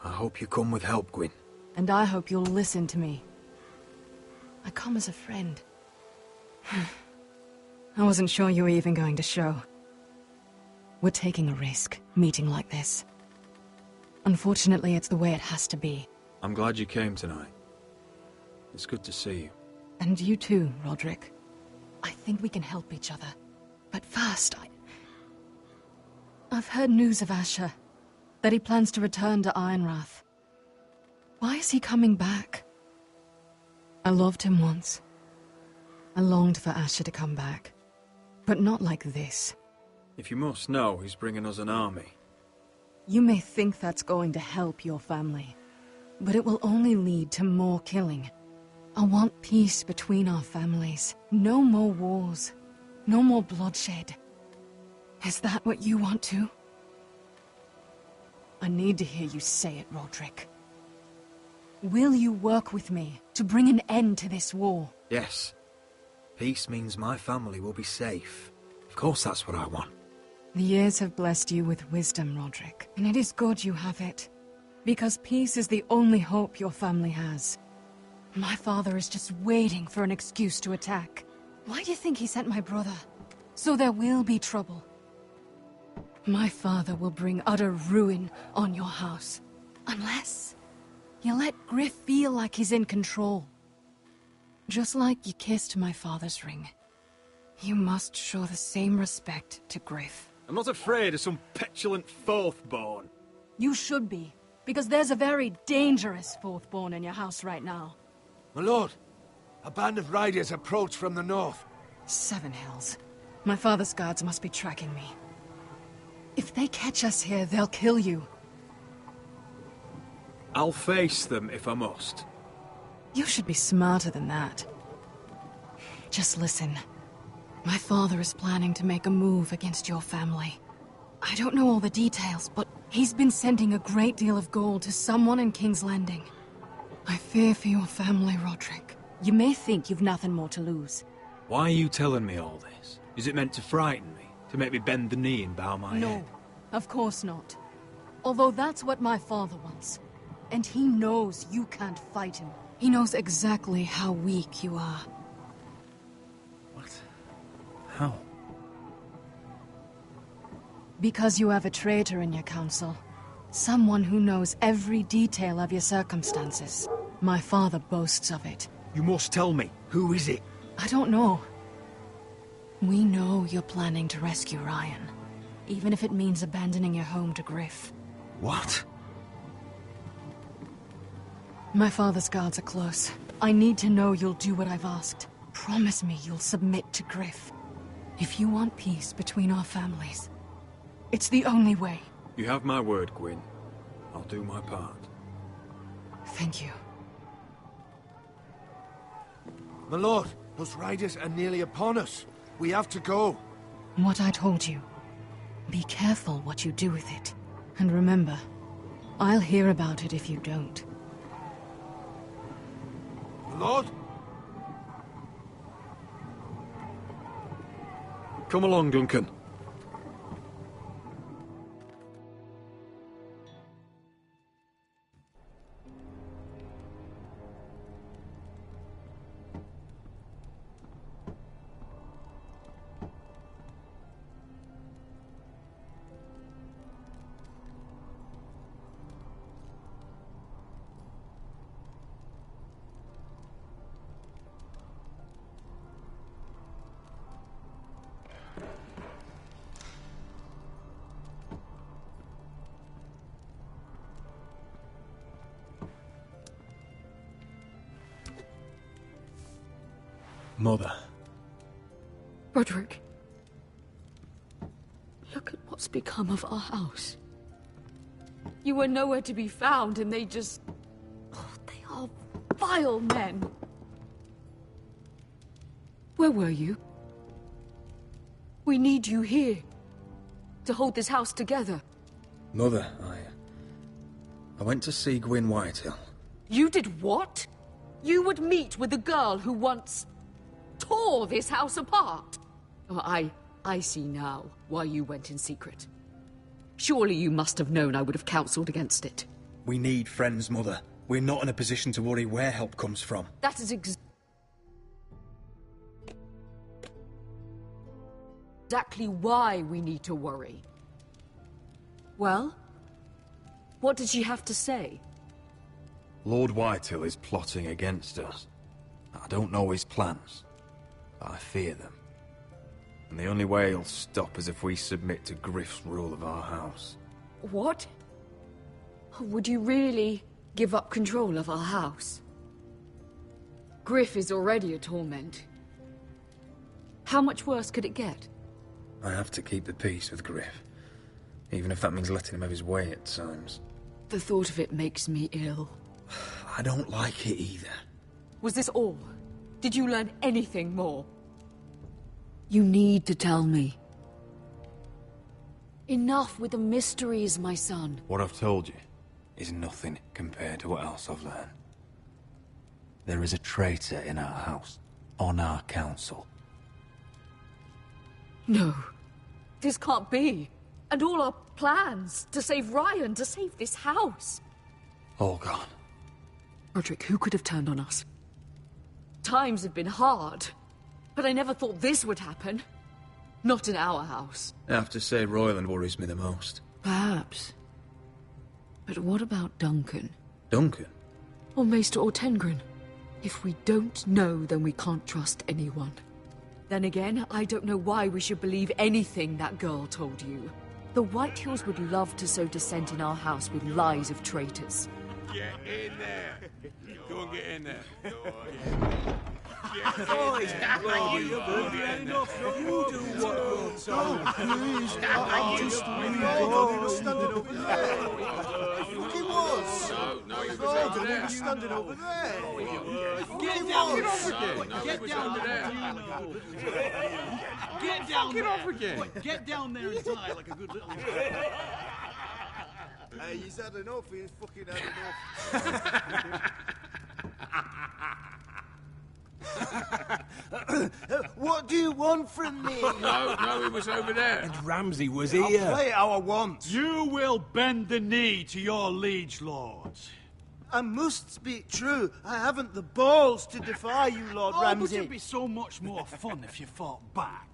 I hope you come with help, Gwyn. And I hope you'll listen to me. I come as a friend. I wasn't sure you were even going to show. We're taking a risk, meeting like this. Unfortunately, it's the way it has to be. I'm glad you came tonight. It's good to see you. And you too, Roderick. I think we can help each other. But first, I've heard news of Asher. That he plans to return to Ironrath. Why is he coming back? I loved him once. I longed for Asher to come back. But not like this. If you must know, he's bringing us an army. You may think that's going to help your family, but it will only lead to more killing. I want peace between our families. No more wars. No more bloodshed. Is that what you want too? I need to hear you say it, Roderick. Will you work with me to bring an end to this war? Yes. Peace means my family will be safe. Of course that's what I want. The years have blessed you with wisdom, Roderick, and it is good you have it. Because peace is the only hope your family has. My father is just waiting for an excuse to attack. Why do you think he sent my brother? So there will be trouble. My father will bring utter ruin on your house. Unless you let Griff feel like he's in control. Just like you kissed my father's ring. You must show the same respect to Griff. I'm not afraid of some petulant fourth-born. You should be, because there's a very dangerous fourth-born in your house right now. My lord, a band of riders approach from the north. 7 Hills. My father's guards must be tracking me. If they catch us here, they'll kill you. I'll face them if I must. You should be smarter than that. Just listen. My father is planning to make a move against your family. I don't know all the details, but he's been sending a great deal of gold to someone in King's Landing. I fear for your family, Roderick. You may think you've nothing more to lose. Why are you telling me all this? Is it meant to frighten me? To make me bend the knee and bow my head? No, of course not. Although that's what my father wants. And he knows you can't fight him. He knows exactly how weak you are. How? Because you have a traitor in your council. Someone who knows every detail of your circumstances. My father boasts of it. You must tell me. Who is it? I don't know. We know you're planning to rescue Ryan. Even if it means abandoning your home to Griff. What? My father's guards are close. I need to know you'll do what I've asked. Promise me you'll submit to Griff. If you want peace between our families, it's the only way. You have my word, Gwyn. I'll do my part. Thank you. My lord, those riders are nearly upon us. We have to go. What I told you. Be careful what you do with it. And remember, I'll hear about it if you don't. My lord? Come along, Duncan. Mother. Roderick. Look at what's become of our house. You were nowhere to be found, and they just... Oh, they are vile men. Where were you? We need you here. To hold this house together. Mother, I went to see Gwyn Whitehill. You did what? You would meet with the girl who once... tore this house apart. Oh, I see now why you went in secret. Surely you must have known I would have counseled against it. We need friends, Mother. We're not in a position to worry where help comes from. That is exactly why we need to worry. Well, what did she have to say? Lord Whitehill is plotting against us. I don't know his plans, but I fear them. And the only way he'll stop is if we submit to Griff's rule of our house. What? Would you really give up control of our house? Griff is already a torment. How much worse could it get? I have to keep the peace with Griff, even if that means letting him have his way at times. The thought of it makes me ill. I don't like it either. Was this all? Did you learn anything more? You need to tell me. Enough with the mysteries, my son. What I've told you is nothing compared to what else I've learned. There is a traitor in our house, on our council. No. This can't be. And all our plans to save Ryan, to save this house. All gone. Roderick, who could have turned on us? Times have been hard, but I never thought this would happen. Not in our house. I have to say Royland worries me the most. Perhaps. But what about Duncan? Duncan? Or Maester Ortengren? If we don't know, then we can't trust anyone. Then again, I don't know why we should believe anything that girl told you. The Whitehills would love to sow dissent in our house with lies of traitors. Get in there. Go and get in there. Standing over there. Get down there. Get down there. Get down there and die like a good little. Hey, he's had enough. He's fucking had enough. What do you want from me? No, he was over there. And Ramsay was I'll here. play it how I want. You will bend the knee to your liege lord. I must speak true. I haven't the balls to defy you, Lord Ramsay. But it'd be so much more fun if you fought back.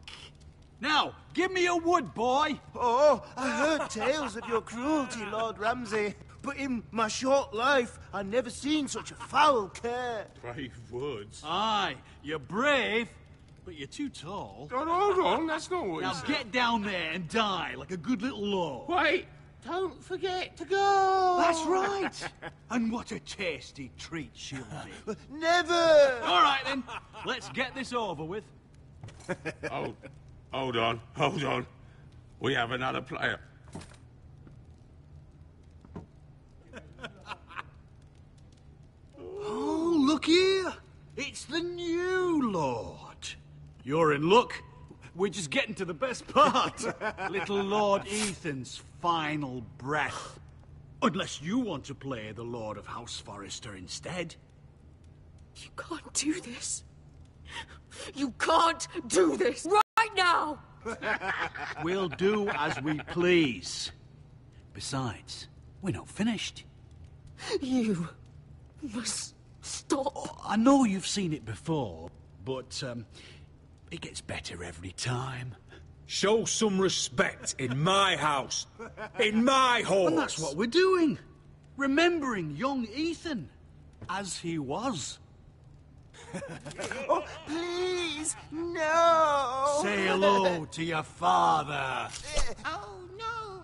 Now, give me a wood, boy. Oh, I heard tales of your cruelty, Lord Ramsay. But in my short life, I never seen such a foul care. Brave words. Aye, you're brave, but you're too tall. Hold on, that's not what Now he said. get down there and die like a good little lord. Wait, don't forget to go. That's right. And what a tasty treat she'll be. Never! All right, then. Let's get this over with. Hold on. We have another player. Oh, look here. It's the new lord. You're in luck. We're just getting to the best part. Little Lord Ethan's final breath. Unless you want to play the Lord of House Forrester instead. You can't do this. You can't do this right now! We'll do as we please. Besides, we're not finished. You must stop. Oh, I know you've seen it before, but it gets better every time. Show some respect in my house. In my hall. And that's what we're doing. Remembering young Ethan. As he was. Oh, please, no! Say hello to your father. Oh, no,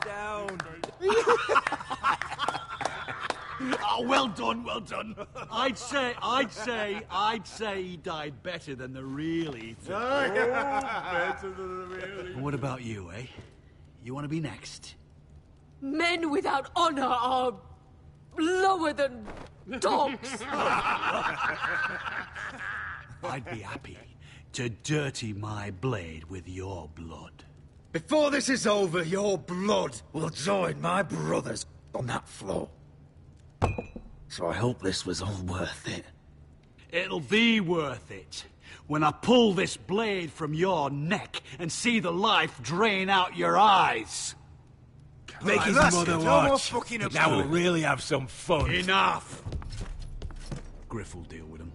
Down. Oh, well done, well done. I'd say he died better than the real Ethan. Better than the really. What about you, eh? You want to be next? Men without honor are lower than dogs. I'd be happy to dirty my blade with your blood. Before this is over, your blood will join my brother's on that floor. So I hope this was all worth it. It'll be worth it when I pull this blade from your neck and see the life drain out your eyes. Make his mother watch. Now we'll really have some fun. Enough! Griff will deal with him.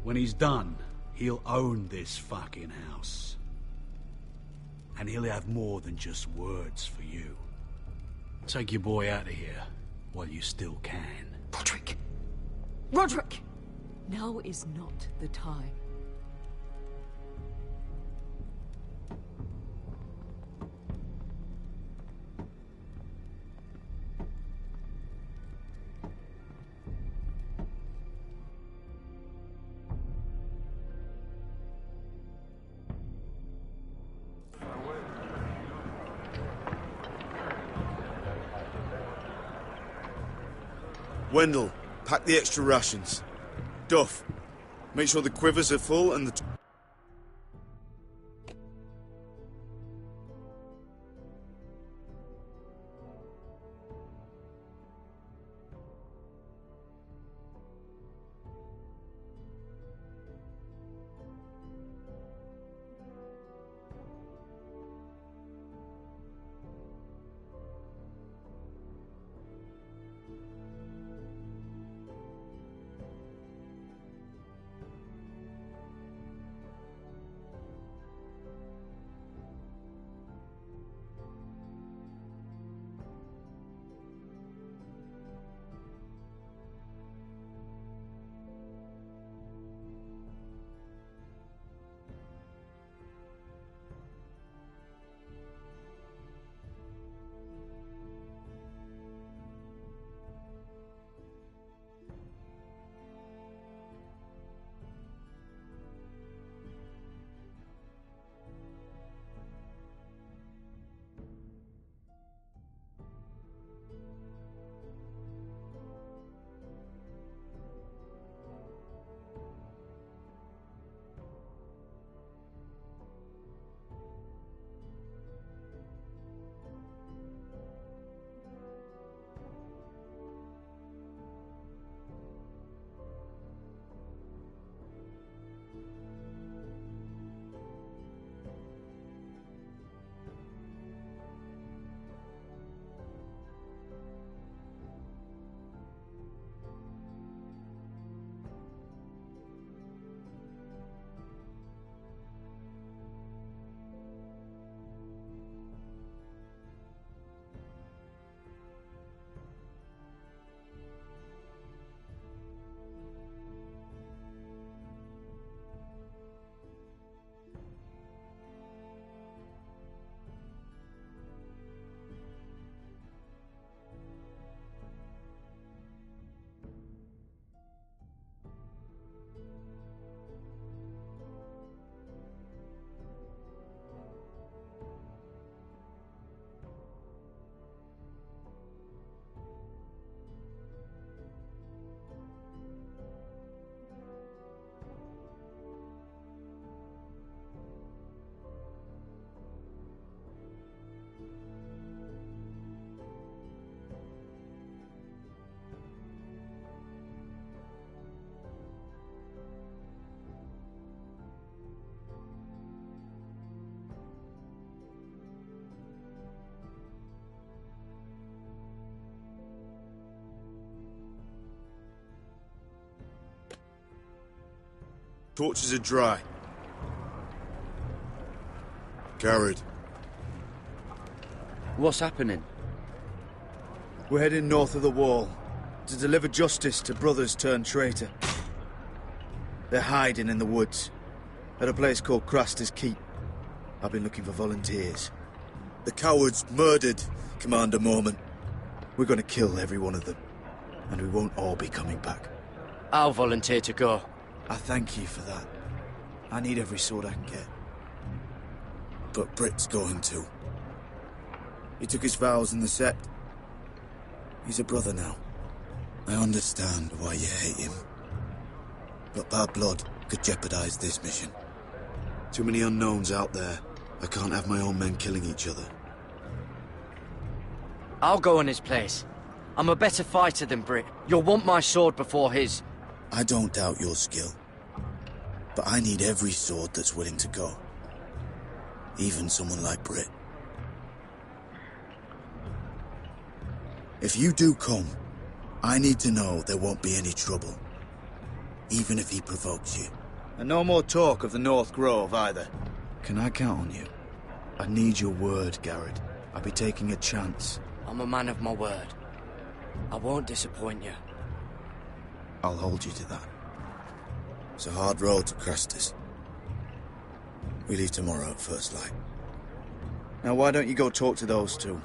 When he's done, he'll own this fucking house. And he'll have more than just words for you. Take your boy out of here while you still can. Roderick! Roderick! Now is not the time. Wendell, pack the extra rations. Duff, make sure the quivers are full and the... Torches are dry. Garrett. What's happening? We're heading north of the wall to deliver justice to brothers turned traitor. They're hiding in the woods at a place called Craster's Keep. I've been looking for volunteers. The cowards murdered Commander Mormon. We're going to kill every one of them, and we won't all be coming back. I'll volunteer to go. I thank you for that. I need every sword I can get. But Britt's going too. He took his vows in the Sept. He's a brother now. I understand why you hate him. But bad blood could jeopardize this mission. Too many unknowns out there. I can't have my own men killing each other. I'll go in his place. I'm a better fighter than Britt. You'll want my sword before his. I don't doubt your skill. But I need every sword that's willing to go. Even someone like Britt. If you do come, I need to know there won't be any trouble. Even if he provokes you. And no more talk of the North Grove, either. Can I count on you? I need your word, Garrett. I'll be taking a chance. I'm a man of my word. I won't disappoint you. I'll hold you to that. It's a hard road to Crestus. We leave tomorrow at first light. Now why don't you go talk to those two?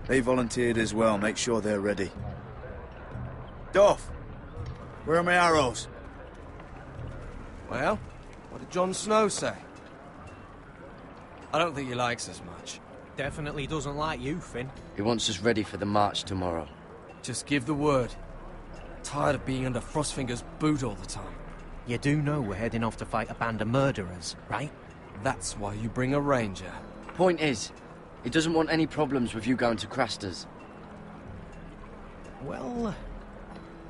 They volunteered as well, make sure they're ready. Duff! Where are my arrows? Well, what did Jon Snow say? I don't think he likes us much. Definitely doesn't like you, Finn. He wants us ready for the march tomorrow. Just give the word. Tired of being under Frostfinger's boot all the time. You do know we're heading off to fight a band of murderers, right? That's why you bring a ranger. Point is, he doesn't want any problems with you going to Craster's. Well,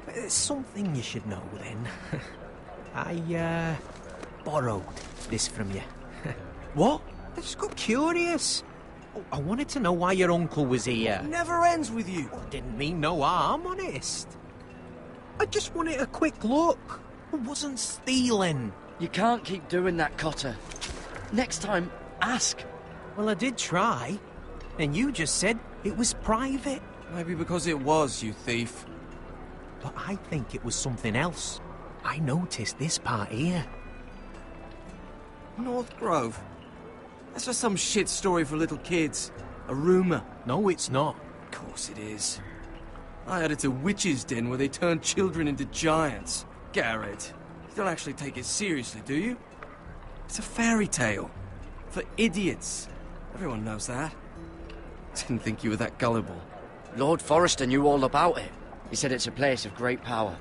it's something you should know then. I, borrowed this from you. What? I just got curious. Oh, I wanted to know why your uncle was here. It never ends with you. I didn't mean no harm, honest. I just wanted a quick look. I wasn't stealing. You can't keep doing that, Cotter. Next time, ask. Well, I did try. And you just said it was private. Maybe because it was, you thief. But I think it was something else. I noticed this part here. North Grove? That's just some shit story for little kids. A rumour. No, it's not. Of course it is. I heard it's a witch's den where they turn children into giants. Garrett, you don't actually take it seriously, do you? It's a fairy tale. For idiots. Everyone knows that. Didn't think you were that gullible. Lord Forrester knew all about it. He said it's a place of great power.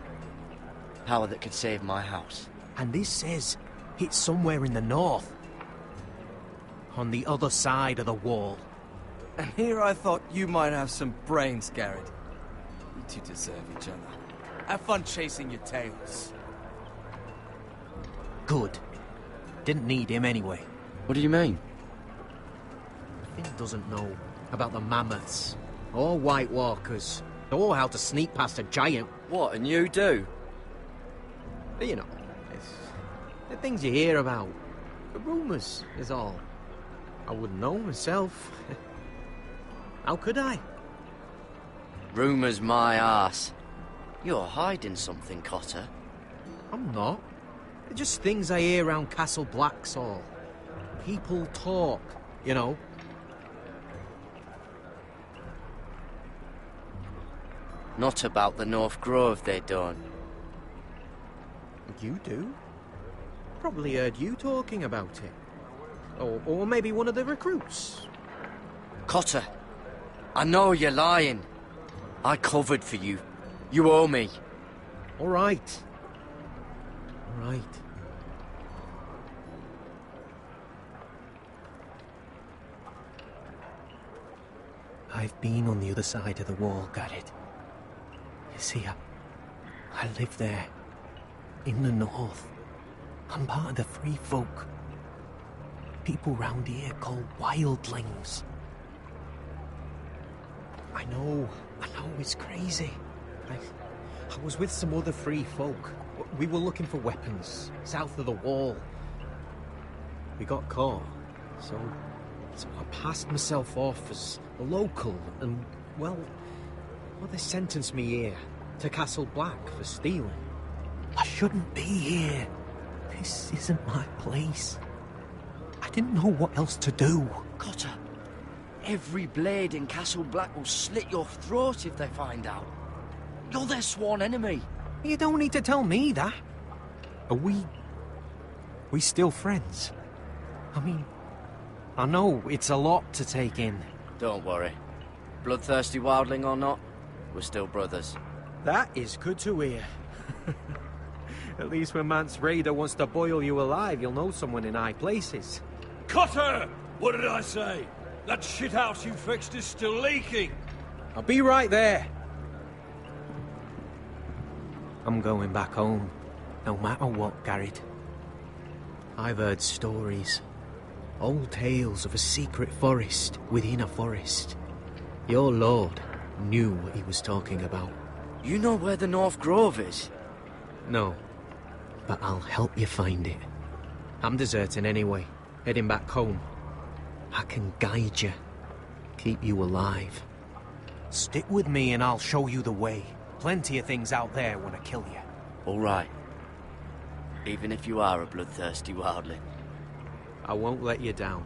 Power that could save my house. And this says it's somewhere in the north. On the other side of the wall. And here I thought you might have some brains, Garrett. You two deserve each other. Have fun chasing your tails. Good. Didn't need him anyway. What do you mean? Finn doesn't know about the mammoths, or White Walkers, or how to sneak past a giant. What, and you do? But you know, it's the things you hear about. The rumours is all. I wouldn't know myself. How could I? Rumours my arse. You're hiding something, Cotter. I'm not. They're just things I hear around Castle Black's all. People talk, you know. Not about the North Grove, they don't. You do? Probably heard you talking about it. Or maybe one of the recruits. Cotter, I know you're lying. I covered for you. You owe me. All right. All right. I've been on the other side of the wall, Garrett. You see, I live there. In the north. I'm part of the free folk. People round here call wildlings. I know it's crazy. I was with some other free folk. We were looking for weapons, south of the wall. We got caught, so I passed myself off as a local, and, well, they sentenced me here, to Castle Black, for stealing. I shouldn't be here. This isn't my place. I didn't know what else to do. Cotter, every blade in Castle Black will slit your throat if they find out. You're their sworn enemy. You don't need to tell me that. Are we still friends? I mean, I know it's a lot to take in. Don't worry. Bloodthirsty wildling or not, we're still brothers. That is good to hear. At least when Mance Raider wants to boil you alive, you'll know someone in high places. Cotter! What did I say? That shithouse you fixed is still leaking. I'll be right there. I'm going back home, no matter what, Garrett. I've heard stories. Old tales of a secret forest within a forest. Your lord knew what he was talking about. You know where the North Grove is? No, but I'll help you find it. I'm deserting anyway, heading back home. I can guide you, keep you alive. Stick with me and I'll show you the way. Plenty of things out there want to kill you. All right. Even if you are a bloodthirsty wildling. I won't let you down.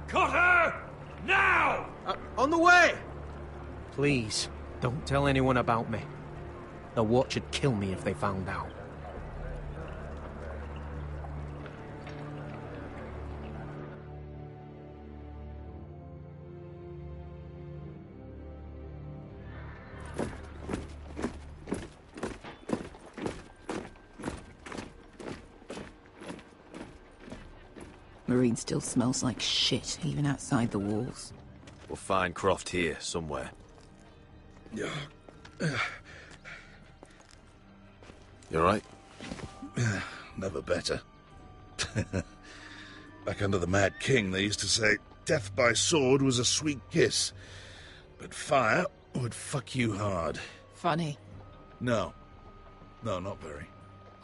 Cotter! Now! On the way! Please, don't tell anyone about me. The Watch would kill me if they found out. Marine still smells like shit, even outside the walls. We'll find Croft here, somewhere. Yeah. You alright? Never better. Back under the Mad King, they used to say death by sword was a sweet kiss, but fire would fuck you hard. Funny. No. No, not very.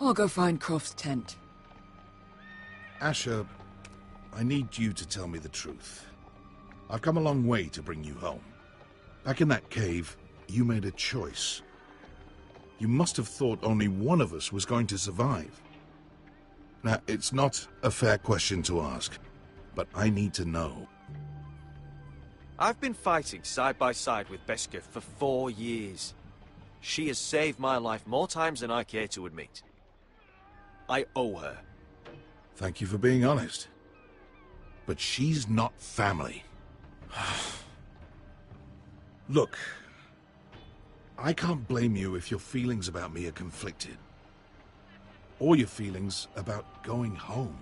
I'll go find Croft's tent. Asher, I need you to tell me the truth. I've come a long way to bring you home. Back in that cave, you made a choice. You must have thought only one of us was going to survive. Now, it's not a fair question to ask, but I need to know. I've been fighting side by side with Beskha for 4 years. She has saved my life more times than I care to admit. I owe her. Thank you for being honest. But she's not family. Look, I can't blame you if your feelings about me are conflicted. Or your feelings about going home.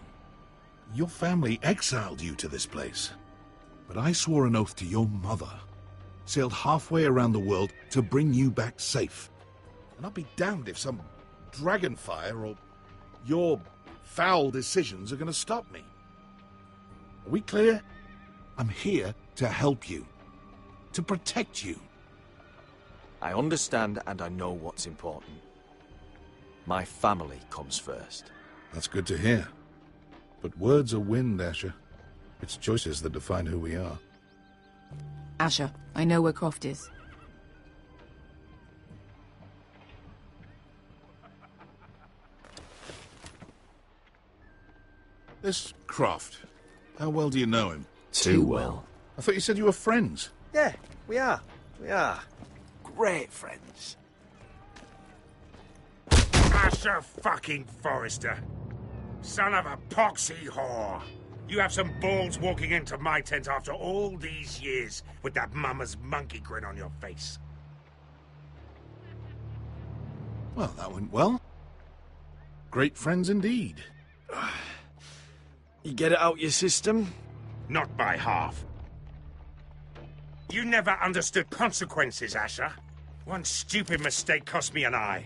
Your family exiled you to this place. But I swore an oath to your mother. Sailed halfway around the world to bring you back safe. And I'll be damned if some dragonfire or your foul decisions are going to stop me. Are we clear? I'm here to help you. To protect you. I understand and I know what's important. My family comes first. That's good to hear. But words are wind, Asher. It's choices that define who we are. Asher, I know where Croft is. This Croft, how well do you know him? Too well. I thought you said you were friends. Yeah, we are. We are. Great friends. Asher fucking Forrester. Son of a poxy whore. You have some balls walking into my tent after all these years with that mama's monkey grin on your face. Well, that went well. Great friends indeed. You get it out your system? Not by half. You never understood consequences, Asher. One stupid mistake cost me an eye.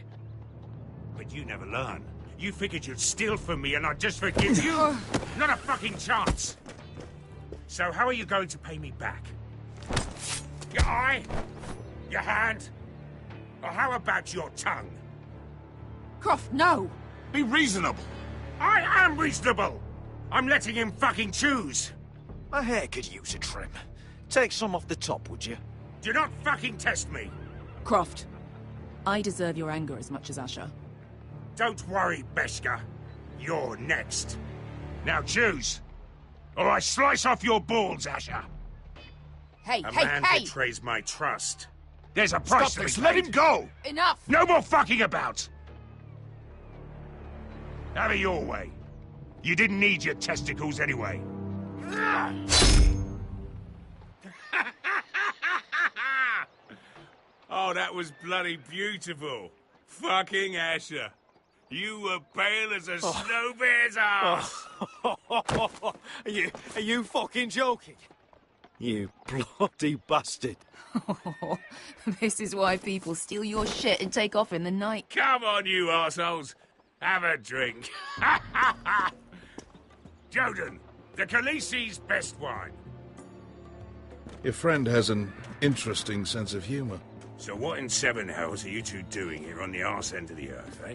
But you never learn. You figured you'd steal from me and I'd just forgive you? Not a fucking chance! So how are you going to pay me back? Your eye? Your hand? Or how about your tongue? Croft, no! Be reasonable! I am reasonable! I'm letting him fucking choose! My hair could use a trim. Take some off the top, would you? Do not fucking test me! Croft, I deserve your anger as much as Asher. Don't worry, Beskha. You're next. Now choose, or I slice off your balls, Asher. Hey, A hey, man hey! betrays my trust. There's a price Stop to this! be Let paid. him go! Enough! No more fucking about! Have it your way. You didn't need your testicles anyway. Oh, that was bloody beautiful. Fucking Asher. You were pale as a snow bear's ass. Are you fucking joking? You bloody bastard. This is why people steal your shit and take off in the night. Come on, you assholes. Have a drink. Joden, the Khaleesi's best wine. Your friend has an interesting sense of humor. So what in seven hells are you two doing here on the arse end of the earth, eh?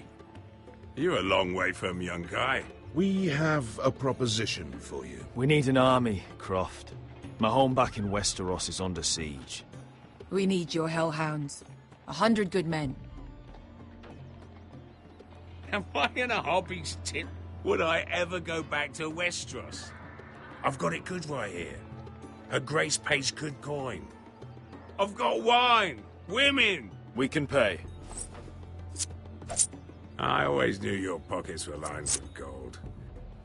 You're a long way from, young guy. We have a proposition for you. We need an army, Croft. My home back in Westeros is under siege. We need your hellhounds. 100 good men. Am I in a hobby's tit? Would I ever go back to Westeros? I've got it good right here. Her Grace pays good coin. I've got wine, women. We can pay. I always knew your pockets were lined with gold,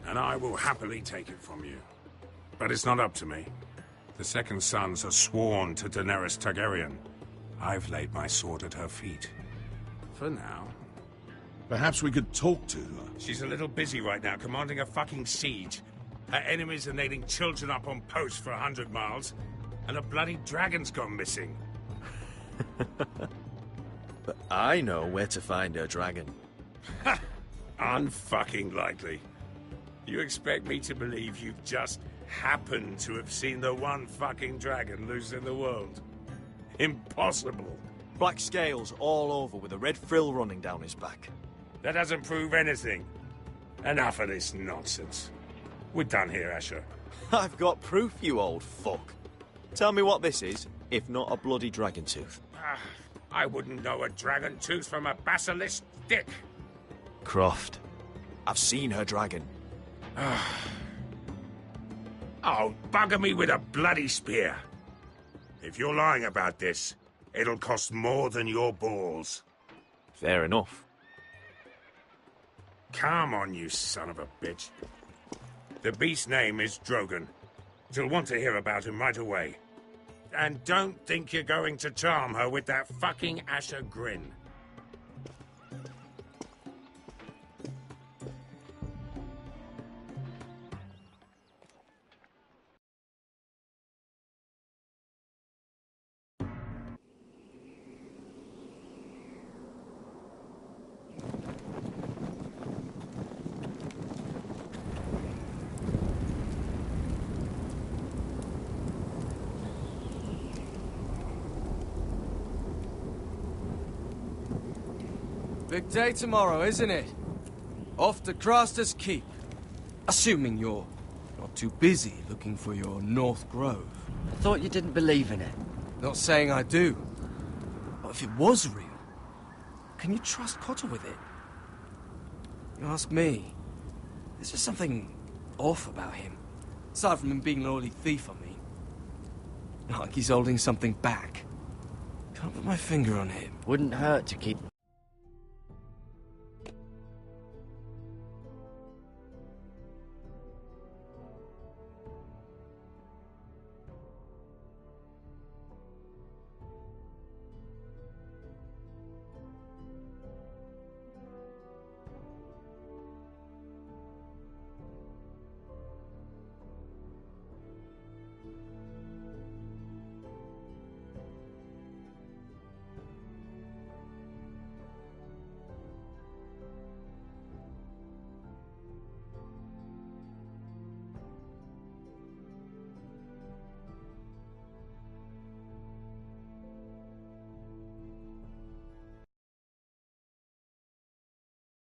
and I will happily take it from you. But it's not up to me. The Second Sons are sworn to Daenerys Targaryen. I've laid my sword at her feet. For now. Perhaps we could talk to her. She's a little busy right now, commanding a fucking siege. Her enemies are nailing children up on posts for 100 miles, and a bloody dragon's gone missing. But I know where to find her dragon. Ha! Unfucking likely. You expect me to believe you've just happened to have seen the one fucking dragon loose in the world? Impossible. Black scales all over with a red frill running down his back. That doesn't prove anything. Enough of this nonsense. We're done here, Asher. I've got proof, you old fuck. Tell me what this is, if not a bloody dragon tooth. I wouldn't know a dragon tooth from a basilisk dick. Croft, I've seen her dragon. Oh, bugger me with a bloody spear. If you're lying about this, it'll cost more than your balls. Fair enough. Come on, you son of a bitch. The beast's name is Drogon. She'll want to hear about him right away. And don't think you're going to charm her with that fucking Asher grin. Big day tomorrow, isn't it? Off to Craster's Keep. Assuming you're not too busy looking for your North Grove. I thought you didn't believe in it. Not saying I do. But if it was real, can you trust Cotter with it? You ask me. There's just something off about him. Aside from him being an early thief, I mean. Like he's holding something back. Can't put my finger on him. Wouldn't hurt to keep